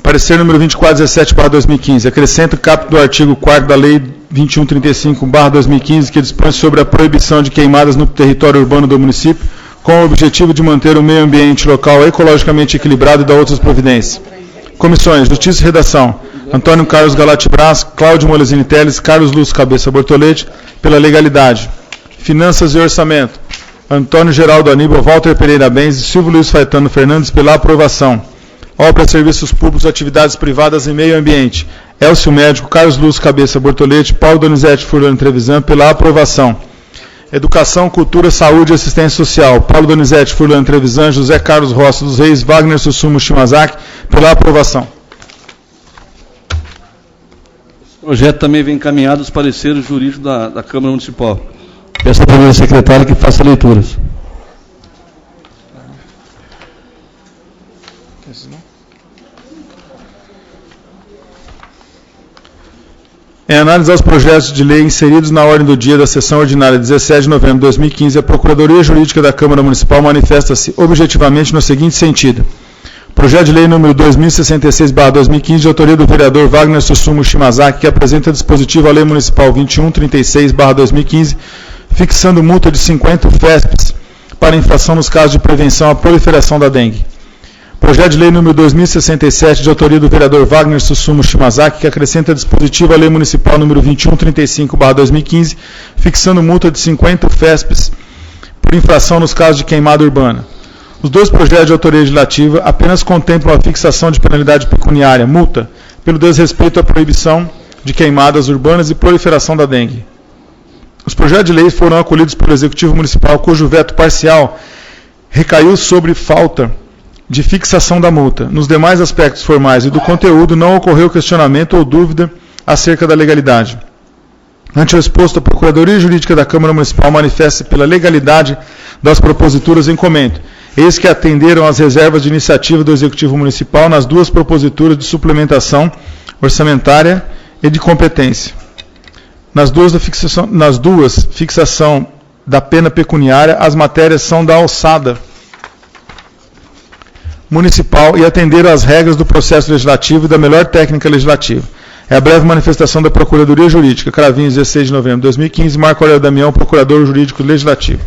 Parecer número 2417/2015. Acrescenta o caput do artigo 4º da Lei 2135/2015, que dispõe sobre a proibição de queimadas no território urbano do município, com o objetivo de manter o meio ambiente local ecologicamente equilibrado e dar outras providências. Comissões: Justiça e Redação. Antônio Carlos Galati Braz, Cláudio Molesini Teles, Carlos Lúcio Cabeça Bortolete, pela legalidade. Finanças e Orçamento. Antônio Geraldo Aníbal, Walter Pereira Benz e Silvio Luiz Faetano Fernandes, pela aprovação. Obras, Serviços Públicos, Atividades Privadas e Meio Ambiente. Elcio Médico, Carlos Lúcio Cabeça Bortolete, Paulo Donizete Furlan Trevisan, pela aprovação. Educação, Cultura, Saúde e Assistência Social. Paulo Donizete Furlan Trevisan, José Carlos Rossi dos Reis, Wagner Sussumo Shimazaki, pela aprovação. O projeto também vem encaminhado aos pareceres jurídicos da Câmara Municipal. Peço ao primeiro secretário que faça leituras. Em análise aos projetos de lei inseridos na ordem do dia da sessão ordinária 17 de novembro de 2015, a Procuradoria Jurídica da Câmara Municipal manifesta-se objetivamente no seguinte sentido. Projeto de lei número 2066/2015, de autoria do vereador Wagner Sussumo Shimazaki, que apresenta dispositivo à Lei Municipal 2136/2015, fixando multa de 50 FESPs para infração nos casos de prevenção à proliferação da dengue. Projeto de lei número 2067, de autoria do vereador Wagner Sussumo Shimazaki, que acrescenta dispositivo à Lei Municipal número 2135/2015, fixando multa de 50 FESPs por infração nos casos de queimada urbana. Os dois projetos de autoria legislativa apenas contemplam a fixação de penalidade pecuniária, multa, pelo desrespeito à proibição de queimadas urbanas e proliferação da dengue. Os projetos de lei foram acolhidos pelo Executivo Municipal, cujo veto parcial recaiu sobre falta de fixação da multa. Nos demais aspectos formais e do conteúdo, não ocorreu questionamento ou dúvida acerca da legalidade. Ante o exposto, a Procuradoria Jurídica da Câmara Municipal manifesta pela legalidade das proposituras em comento. Eis que atenderam às reservas de iniciativa do Executivo Municipal nas duas proposituras de suplementação orçamentária e de competência. Nas duas, fixação da pena pecuniária, as matérias são da alçada municipal e atenderam às regras do processo legislativo e da melhor técnica legislativa. É a breve manifestação da Procuradoria Jurídica, Cravinhos, 16 de novembro de 2015, Marco Aurélio Damião, Procurador Jurídico Legislativo.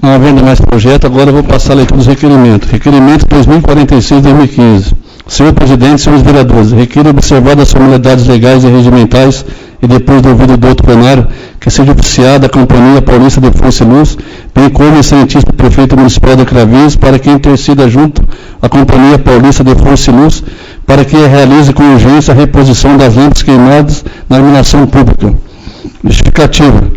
Não havendo mais projeto, agora eu vou passar a leitura dos requerimentos. Requerimento 2046-2015. Senhor Presidente, senhores vereadores, requer observadas as formalidades legais e regimentais e depois do ouvido do outro plenário, que seja oficiada a Companhia Paulista de Força e Luz, bem como o excelentíssimo Prefeito Municipal de Cravinhos, para que interceda junto à Companhia Paulista de Força e Luz, para que realize com urgência a reposição das lâmpadas queimadas na iluminação pública. Justificativa.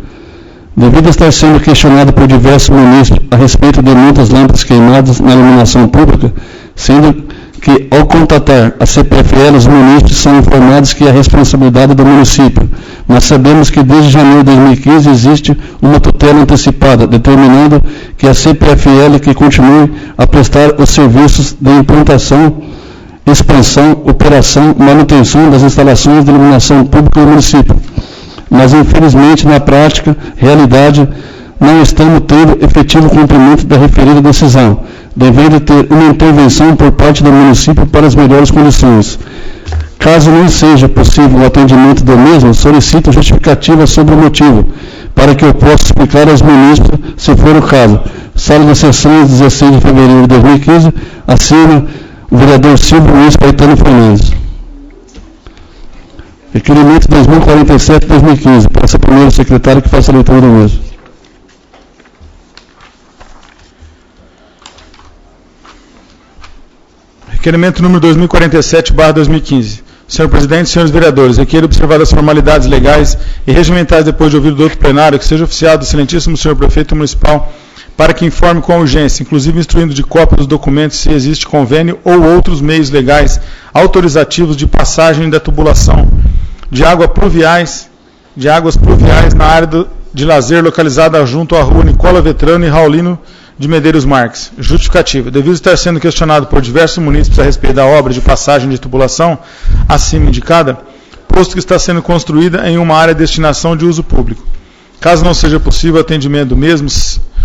Devido a estar sendo questionado por diversos munícipes a respeito de muitas lâmpadas queimadas na iluminação pública, sendo que, ao contatar a CPFL, os munícipes são informados que é a responsabilidade do município, mas sabemos que desde janeiro de 2015 existe uma tutela antecipada, determinando que a CPFL que continue a prestar os serviços de implantação, expansão, operação, manutenção das instalações de iluminação pública do município. Mas, infelizmente, na prática, realidade, não estamos tendo efetivo cumprimento da referida decisão, devendo ter uma intervenção por parte do município para as melhores condições. Caso não seja possível o atendimento do mesmo, solicito justificativa sobre o motivo, para que eu possa explicar aos munícipes, se for o caso. Sala de sessões, 16 de fevereiro de 2015, assina o vereador Silvio Luiz Faetano Fernandes. Requerimento 2047-2015. Peço ao primeiro secretário que faça a leitura do mesmo. Requerimento número 2047/2015. Senhor Presidente, senhores vereadores, requeiro observadas as formalidades legais e regimentais depois de ouvido do outro plenário, que seja oficiado do excelentíssimo senhor Prefeito Municipal para que informe com urgência, inclusive instruindo de cópia dos documentos se existe convênio ou outros meios legais autorizativos de passagem da tubulação de águas pluviais na área de lazer localizada junto à rua Nicola Vetrano e Raulino de Medeiros Marques. Justificativa. Devido estar sendo questionado por diversos munícipes a respeito da obra de passagem de tubulação acima indicada, posto que está sendo construída em uma área de destinação de uso público. Caso não seja possível o atendimento do mesmo,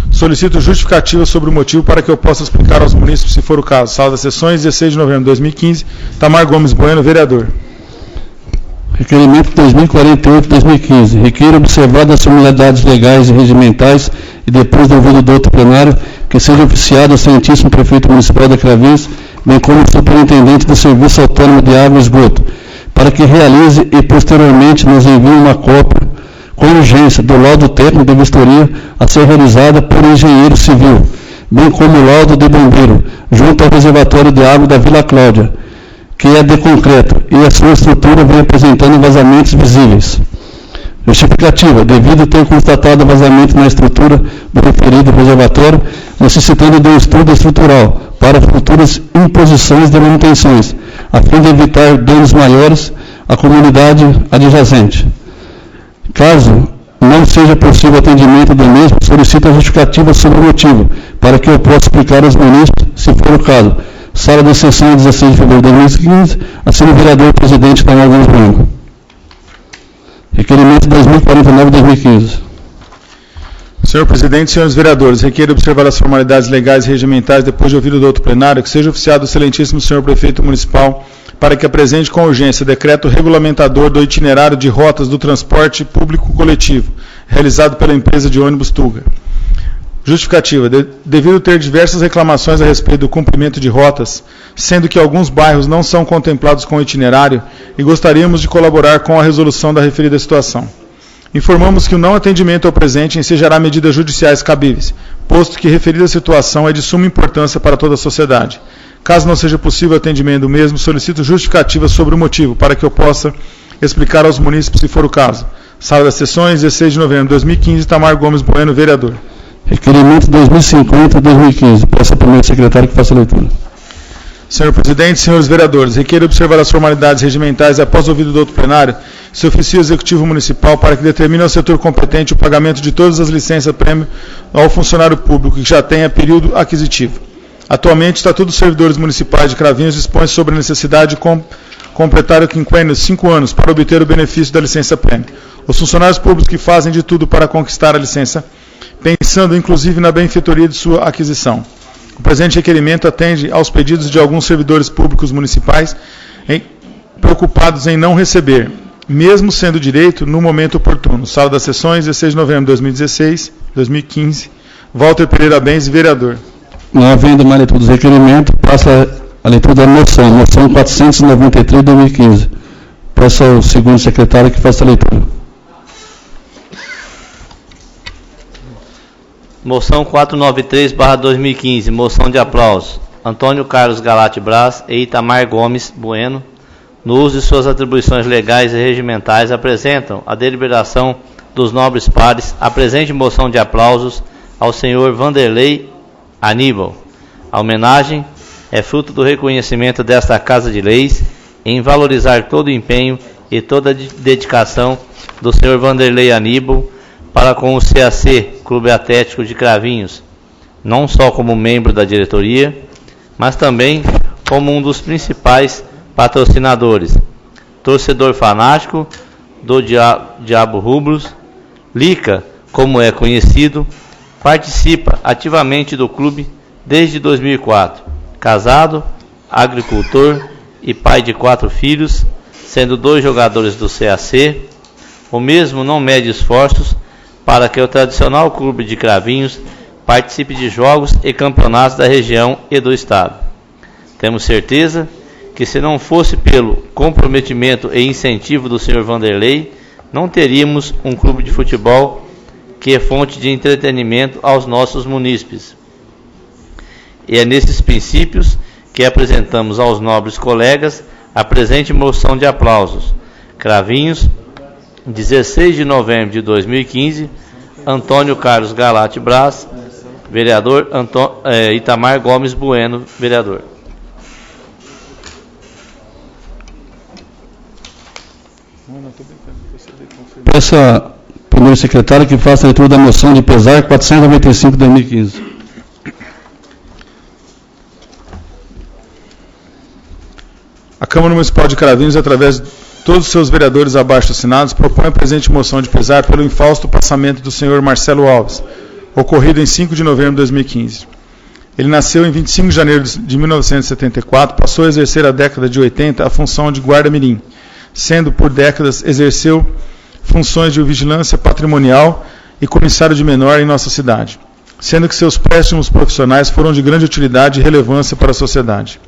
solicito justificativa sobre o motivo para que eu possa explicar aos munícipes, se for o caso. Sala das Sessões, 16 de novembro de 2015. Tamar Gomes Bueno, vereador. Requerimento 2048-2015. Requer observadas as formalidades legais e regimentais e depois do ouvido do outro plenário, que seja oficiado ao excelentíssimo prefeito municipal de Cravinhos, bem como o superintendente do Serviço Autônomo de Água e Esgoto, para que realize e posteriormente nos envie uma cópia com urgência do laudo técnico de vistoria a ser realizada por engenheiro civil, bem como o laudo de bombeiro, junto ao reservatório de água da Vila Cláudia, que é de concreto, e a sua estrutura vem apresentando vazamentos visíveis. Justificativa, devido a ter constatado vazamento na estrutura do referido reservatório, necessitando de um estudo estrutural para futuras imposições de manutenções, a fim de evitar danos maiores à comunidade adjacente. Caso não seja possível o atendimento do mesmo, solicito a justificativa sobre o motivo, para que eu possa explicar aos munícipes, se for o caso. Sala da Sessão, 16 de fevereiro de 2015, assino o vereador-presidente Tamar Gomes Bueno. Requerimento 2049-2015. Senhor presidente, senhores vereadores, requeiro observar as formalidades legais e regimentais depois de ouvido do outro plenário, que seja oficiado o excelentíssimo senhor prefeito municipal para que apresente com urgência decreto regulamentador do itinerário de rotas do transporte público coletivo, realizado pela empresa de ônibus Tuga. Justificativa. Devido ter diversas reclamações a respeito do cumprimento de rotas, sendo que alguns bairros não são contemplados com o itinerário, e gostaríamos de colaborar com a resolução da referida situação. Informamos que o não atendimento ao presente ensejará medidas judiciais cabíveis, posto que referida situação é de suma importância para toda a sociedade. Caso não seja possível o atendimento do mesmo, solicito justificativa sobre o motivo, para que eu possa explicar aos munícipes, se for o caso. Sala das Sessões, 16 de novembro de 2015, Tamar Gomes Bueno, vereador. Requerimento 2050-2015. Peço ao primeiro secretário que faça a leitura. Senhor presidente, senhores vereadores, requeiro observar as formalidades regimentais e, após ouvido do outro plenário, se oficia o Executivo Municipal para que determine ao setor competente o pagamento de todas as licenças-prêmio ao funcionário público que já tenha período aquisitivo. Atualmente, o Estatuto dos Servidores Municipais de Cravinhos dispõe sobre a necessidade de completar o quinquênio de 5 anos para obter o benefício da licença-prêmio. Os funcionários públicos que fazem de tudo para conquistar a licença, pensando inclusive na benfeitoria de sua aquisição. O presente requerimento atende aos pedidos de alguns servidores públicos municipais preocupados em não receber, mesmo sendo direito, no momento oportuno. Sala das Sessões, 16 de novembro de 2015. Walter Pereira Benz, vereador. Não havendo mais leitura dos requerimentos, passa a leitura da moção 493 de 2015. Peço ao segundo secretário que faça a leitura. Moção 493/2015, moção de aplauso. Antônio Carlos Galate Braz e Itamar Gomes Bueno, no uso de suas atribuições legais e regimentais, apresentam a deliberação dos nobres pares a presente moção de aplausos ao senhor Vanderlei Aníbal. A homenagem é fruto do reconhecimento desta Casa de Leis em valorizar todo o empenho e toda a dedicação do senhor Vanderlei Aníbal para com o CAC, Clube Atlético de Cravinhos, não só como membro da diretoria, mas também como um dos principais patrocinadores. Torcedor fanático do Diabo Rubros, Lica, como é conhecido, participa ativamente do clube desde 2004. Casado, agricultor e pai de 4 filhos, sendo 2 jogadores do CAC, o mesmo não mede esforços para que o tradicional clube de Cravinhos participe de jogos e campeonatos da região e do estado. Temos certeza que, se não fosse pelo comprometimento e incentivo do Sr. Vanderlei, não teríamos um clube de futebol que é fonte de entretenimento aos nossos munícipes. E é nesses princípios que apresentamos aos nobres colegas a presente moção de aplausos. Cravinhos, 16 de novembro de 2015, Antônio Carlos Galate Braz Vereador Itamar Gomes Bueno, vereador. Peço ao primeiro secretário que faça a leitura da moção de pesar 495 de 2015. A Câmara Municipal de Cravinhos, através de todos os seus vereadores abaixo assinados, propõe a presente moção de pesar pelo infausto passamento do senhor Marcelo Alves, ocorrido em 5 de novembro de 2015. Ele nasceu em 25 de janeiro de 1974, passou a exercer a década de 80 a função de guarda-mirim, sendo por décadas exerceu funções de vigilância patrimonial e comissário de menor em nossa cidade, sendo que seus préstimos profissionais foram de grande utilidade e relevância para a sociedade.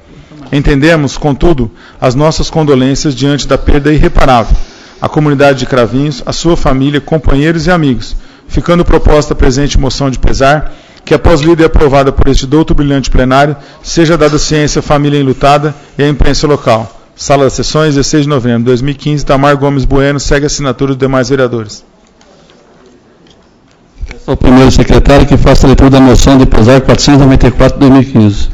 Entendemos, contudo, as nossas condolências diante da perda irreparável à comunidade de Cravinhos, à sua família, companheiros e amigos, ficando proposta a presente moção de pesar, que após lida e aprovada por este douto brilhante plenário, seja dada ciência à família enlutada e à imprensa local. Sala das Sessões, 16 de novembro de 2015, Itamar Gomes Bueno, segue a assinatura dos demais vereadores. O primeiro secretário que faça a leitura da moção de pesar 494 de 2015.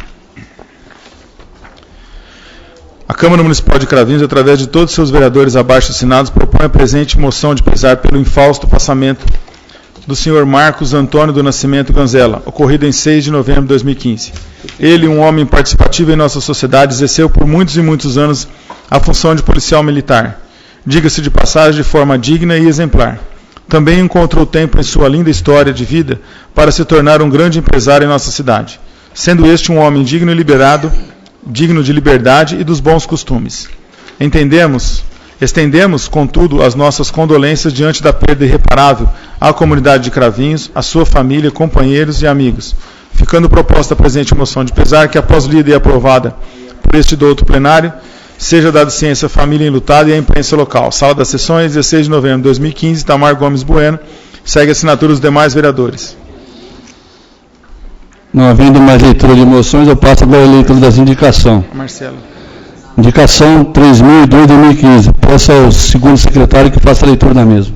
A Câmara Municipal de Cravinhos, através de todos os seus vereadores abaixo assinados, propõe a presente moção de pesar pelo infausto passamento do senhor Marcos Antônio do Nascimento Ganzella, ocorrido em 6 de novembro de 2015. Ele, um homem participativo em nossa sociedade, exerceu por muitos e muitos anos a função de policial militar, diga-se de passagem, de forma digna e exemplar. Também encontrou tempo em sua linda história de vida para se tornar um grande empresário em nossa cidade, sendo este um homem digno e liberado, digno de liberdade e dos bons costumes. Estendemos, contudo, as nossas condolências diante da perda irreparável à comunidade de Cravinhos, à sua família, companheiros e amigos, ficando proposta a presente moção de pesar que, após lida e aprovada por este douto plenário, seja dada ciência à família enlutada e à imprensa local. Sala das Sessões, 16 de novembro de 2015, Itamar Gomes Bueno, segue a assinatura dos demais vereadores. Não havendo mais leitura de moções, eu passo a leitura das indicações. Marcelo. Indicação 3002 de 2015. Peço ao segundo secretário que faça a leitura da mesma.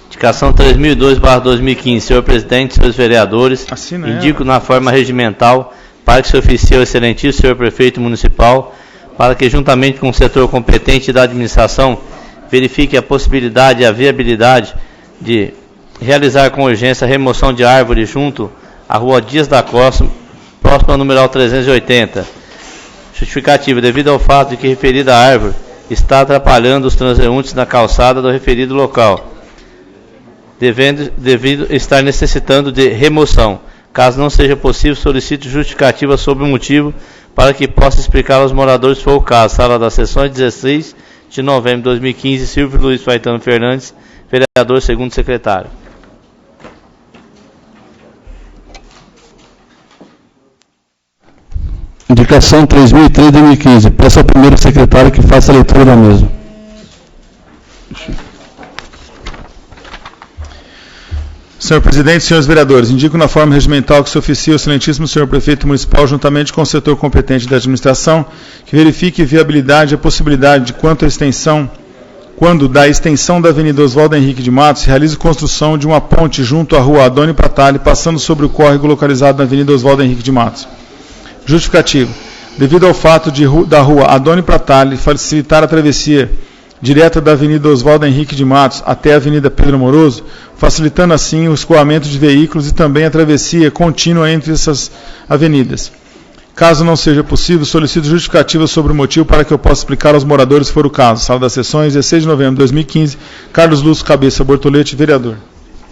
Indicação 3002/2015. Senhor presidente, senhores vereadores, indico na forma regimental para que se oficie o excelentíssimo senhor prefeito municipal, para que juntamente com o setor competente da administração verifique a possibilidade e a viabilidade de realizar com urgência a remoção de árvore junto à rua Dias da Costa, próximo ao numeral 380. Justificativa: devido ao fato de que referida árvore está atrapalhando os transeuntes na calçada do referido local, devido estar necessitando de remoção. Caso não seja possível, solicito justificativa sobre o motivo para que possa explicar aos moradores se for o caso. Sala das Sessões, 16 de novembro de 2015, Silvio Luiz Faitano Fernandes, vereador, segundo secretário. Indicação 3003 de 2015. Peço ao primeiro secretário que faça a leitura da mesma. Senhor presidente, senhores vereadores, indico na forma regimental que se oficie o excelentíssimo senhor prefeito municipal, juntamente com o setor competente da administração, que verifique viabilidade e a possibilidade de quando da extensão da Avenida Oswaldo Henrique de Matos, se realize construção de uma ponte junto à rua Adônio Pratali, passando sobre o córrego localizado na Avenida Oswaldo Henrique de Matos. Justificativo: devido ao fato da rua Adônio Pratali facilitar a travessia direta da Avenida Oswaldo Henrique de Matos até a Avenida Pedro Moroso, facilitando assim o escoamento de veículos e também a travessia contínua entre essas avenidas. Caso não seja possível, solicito justificativa sobre o motivo para que eu possa explicar aos moradores se for o caso. Sala das Sessões, 16 de novembro de 2015, Carlos Lúcio Cabeça Bortolete, vereador.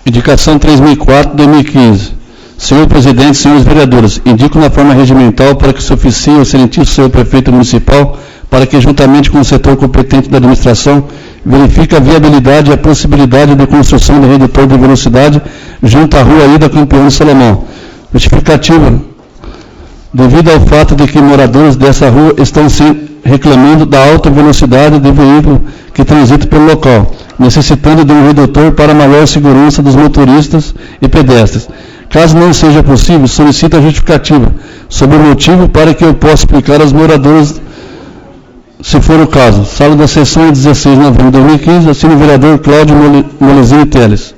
Indicação 3004 de 2015. Senhor presidente, senhores vereadores, indico na forma regimental para que se oficie o excelentíssimo senhor prefeito municipal, para que juntamente com o setor competente da administração verifique a viabilidade e a possibilidade de construção de redutor de velocidade junto à rua Ida Campeão Salomão. Justificativa: devido ao fato de que moradores dessa rua estão reclamando da alta velocidade de veículo que transita pelo local, necessitando de um redutor para maior segurança dos motoristas e pedestres. Caso não seja possível, solicito a justificativa sobre o motivo para que eu possa explicar aos moradores, se for o caso. Sala das Sessões, 16 de novembro de 2015, assina o vereador Cláudio Molesini Teles.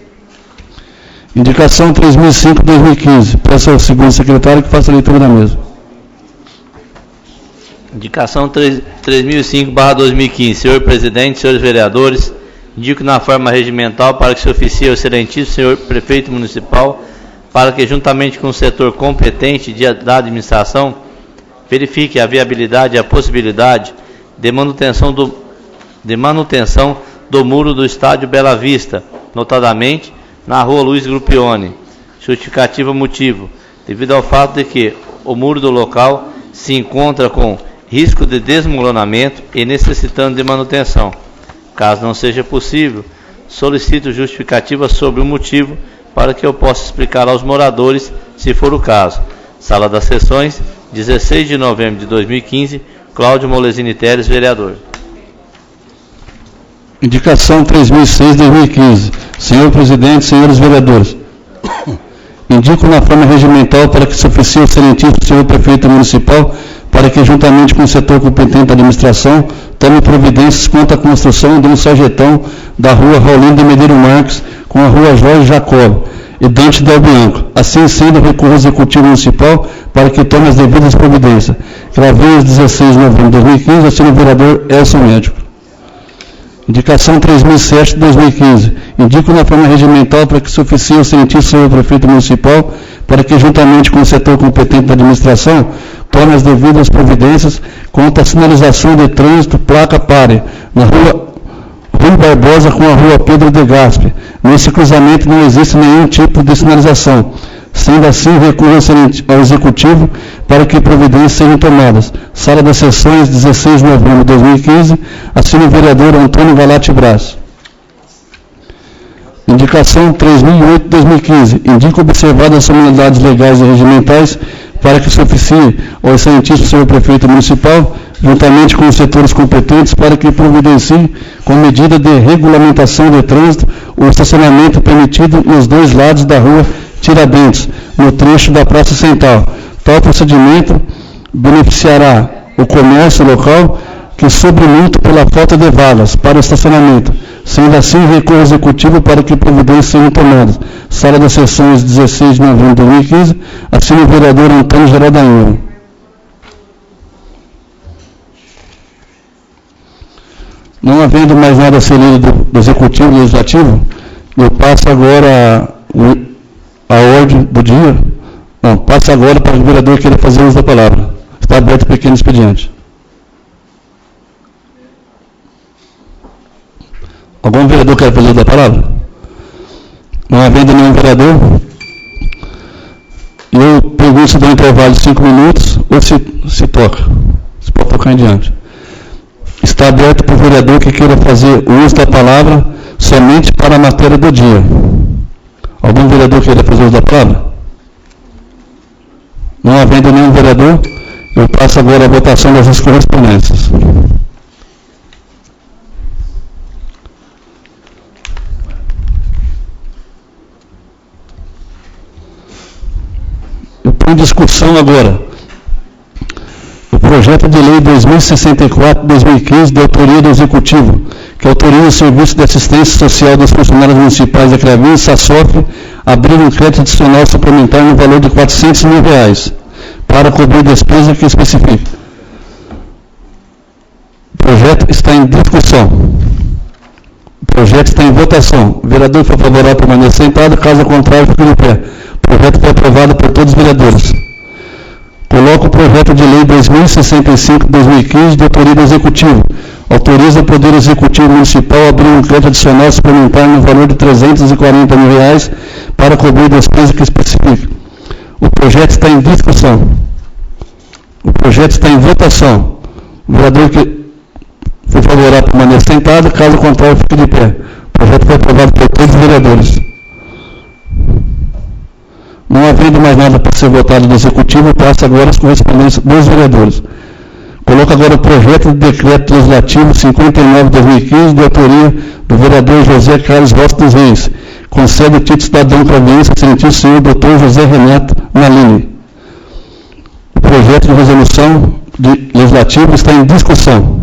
Indicação 3005-2015. Peço ao segundo secretário que faça a leitura da mesma. Indicação 3005/2015. Senhor presidente, senhores vereadores, indico na forma regimental para que se oficie ao excelentíssimo senhor prefeito municipal para que, juntamente com o setor competente da administração, verifique a viabilidade e a possibilidade de manutenção do muro do estádio Bela Vista, notadamente na rua Luiz Gruppione. Justificativa motivo: devido ao fato de que o muro do local se encontra com risco de desmoronamento e necessitando de manutenção. Caso não seja possível, solicito justificativa sobre o motivo para que eu possa explicar aos moradores, se for o caso. Sala das Sessões, 16 de novembro de 2015, Cláudio Molesini Teres, vereador. Indicação 3006-2015. Senhor presidente, senhores vereadores, indico na forma regimental para que se oficie o excelentíssimo senhor prefeito municipal para que, juntamente com o setor competente da administração, tome providências quanto à construção de um sarjetão da rua Raulindo de Medeiros Marques com a rua Jorge Jacob e Dante Del Bianco. Assim sendo, recorro ao Executivo Municipal para que tome as devidas providências. Craveiros, 16 de novembro de 2015, assino o vereador Elson Médico. Indicação 3007-2015. Indico na forma regimental para que se oficie o excelentíssimo senhor prefeito municipal para que, juntamente com o setor competente da administração, tome as devidas providências quanto à sinalização de trânsito placa pare na rua Rui Barbosa com a rua Pedro de Gaspe. Nesse cruzamento não existe nenhum tipo de sinalização. Sendo assim, recorro ao Executivo para que providências sejam tomadas. Sala das Sessões, 16 de novembro de 2015, assina o vereador Antônio Galati Braz. Indicação 3008-2015. Indico observadas as formalidades legais e regimentais para que se oficie ao excelentíssimo senhor prefeito municipal, juntamente com os setores competentes, para que providencie, com medida de regulamentação de trânsito, o estacionamento permitido nos dois lados da rua Tiradentes, no trecho da Praça Central. Tal procedimento beneficiará o comércio local, que sobremulta pela falta de vagas para o estacionamento. Sendo assim, recorro ao Executivo para que providências sejam tomadas. Sala das Sessões, 16 de novembro de 2015, assina o vereador Antônio Geraldo Ainho. Não havendo mais nada a ser lido do Executivo e Legislativo, eu passo agora a ordem do dia. Não, passa agora para o vereador que queira fazer uso da palavra. Está aberto o pequeno expediente. Algum vereador quer fazer uso da palavra? Não havendo nenhum vereador, eu pergunto se dá um intervalo de 5 minutos ou se toca. Se pode tocar em diante. Está aberto para o vereador que queira fazer o uso da palavra somente para a matéria do dia. Algum vereador queira fazer uso da palavra? Não havendo nenhum vereador, eu passo agora a votação das correspondências. Eu ponho em discussão agora o projeto de lei 2064-2015 de autoria do Executivo, que autoriza o Serviço de Assistência Social dos Funcionários Municipais da Cravinhos, SASSOF, abrir um crédito adicional suplementar no valor de R$ 400 mil para cobrir despesa que especifique. O projeto está em discussão. O projeto está em votação. O vereador que for favorável permaneça sentado, caso contrário, fique de pé. O projeto foi aprovado por todos os vereadores. Coloco o projeto de lei 2065-2015 de autoria do Executivo. Autoriza o Poder Executivo Municipal a abrir um crédito adicional suplementar no valor de R$ 340 mil para cobrir despesa que especifique. O projeto está em discussão. O projeto está em votação. O vereador que for favorável permaneça sentado, caso contrário, fique de pé. O projeto foi aprovado por todos os vereadores. Não havendo mais nada para ser votado do Executivo, passa agora as correspondências dos vereadores. Coloco agora o projeto de decreto legislativo 59/2015, de autoria do vereador José Carlos Rossi dos Reis. Concede o título cidadão providência ao excelentíssimo senhor Dr. José Renato Nalini. O projeto de resolução legislativo está em discussão.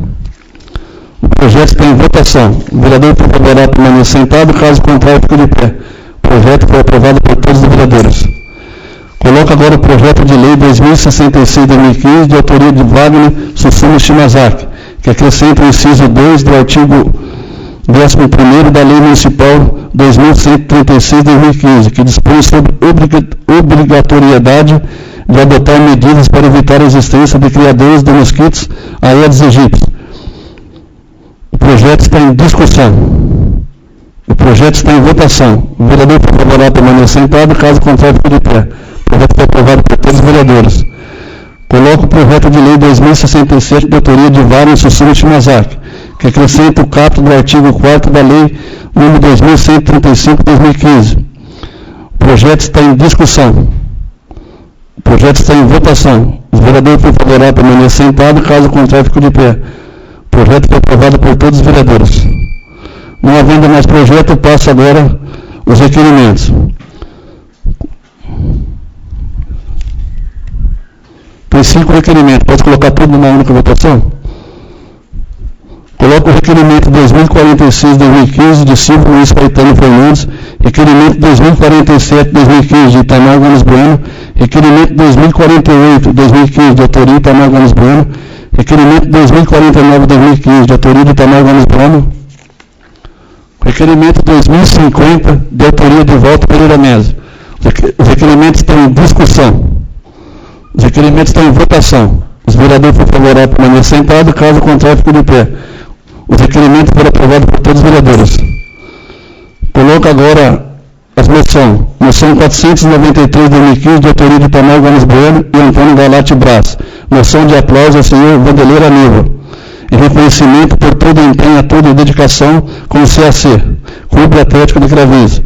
O projeto está em votação. O vereador, por favorável, permaneça sentado, caso contrário, fique de pé. O projeto foi aprovado por todos os vereadores. Coloco agora o projeto de lei 2066-2015, de autoria de Wagner Sussuna Shimazaki, que acrescenta o inciso 2 do artigo 11º da Lei Municipal 2136-2015, que dispõe sobre obrigatoriedade de adotar medidas para evitar a existência de criadores de mosquitos Aedes aegypti. O projeto está em discussão. O projeto está em votação. O vereador favorável permanecer sentado, caso contrário, fique de pé. O projeto foi aprovado por todos os vereadores. Coloco o projeto de lei 2067, de autoria de Wagner Sussuna Shimazaki, que acrescenta o caput do artigo 4º da Lei nº 2135/2015. O projeto está em discussão. O projeto está em votação. Os vereadores favoráveis permanecer sentado, caso contrário, fique de pé. O projeto foi aprovado por todos os vereadores. Não havendo mais projeto, passo agora os requerimentos. Tem 5 requerimentos. Pode colocar tudo numa única votação? Coloco o requerimento 2046-2015 de Silvio Luiz Caetano Fernandes, requerimento 2047-2015 de Itamar Gomes Bueno, requerimento 2048-2015 de autoria de Itamar Gomes Bueno, requerimento 2049-2015 de autoria de Itamar Gomes Bueno, requerimento 2050 de autoria de Walter Pereira Mesa. Os requerimentos estão em discussão. Os requerimentos estão em votação. Os vereadores foram favoráveis para permanecer sentado, caso contrário, fique de pé. Os requerimentos foram aprovados por todos os vereadores. Coloco agora as moções. Moção 493-2015, de autoria de Itamar Gomes Bueno e Antônio Galate Brás. Moção de aplauso ao senhor Vanderlei Aníbal. Em reconhecimento por todo o empenho, toda a dedicação com o CAC, Clube Atlético de Cravinhos.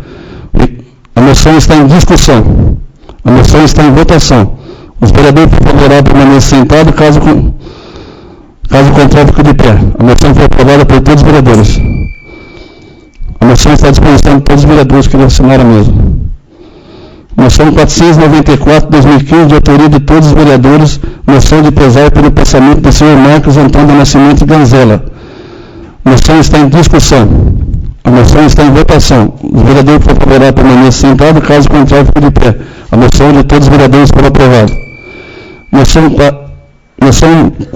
A moção está em discussão. A moção está em votação. Os vereadores favoráveis permaneçam sentados, caso contrário, fique de pé. A moção foi aprovada por todos os vereadores. A moção está à disposição de todos os vereadores que assinaram a mesa. Moção 494-2015, de autoria de todos os vereadores, moção de pesar pelo passamento do senhor Marcos Antônio do Nascimento Ganzella. A moção está em discussão. A moção está em votação. Os vereadores que favoráveis permaneçam sentados, caso contrário, fique de pé. A moção de todos os vereadores foi aprovada. Moção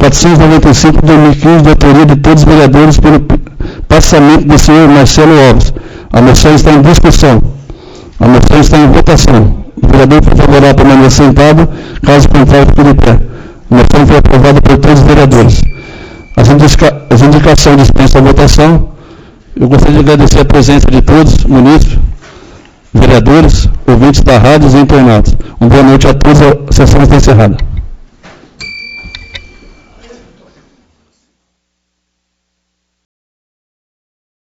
495-2015, de autoria de todos os vereadores pelo passamento do senhor Marcelo Alves. A moção está em discussão. A moção está em votação. O vereador foi favorável permanecer sentado, caso contrário, fique de pé. A moção foi aprovada por todos os vereadores. As indicações dispensam a votação. Eu gostaria de agradecer a presença de todos, munícipes, vereadores, ouvintes da rádio e internautas. Uma boa noite a todos. A sessão está encerrada.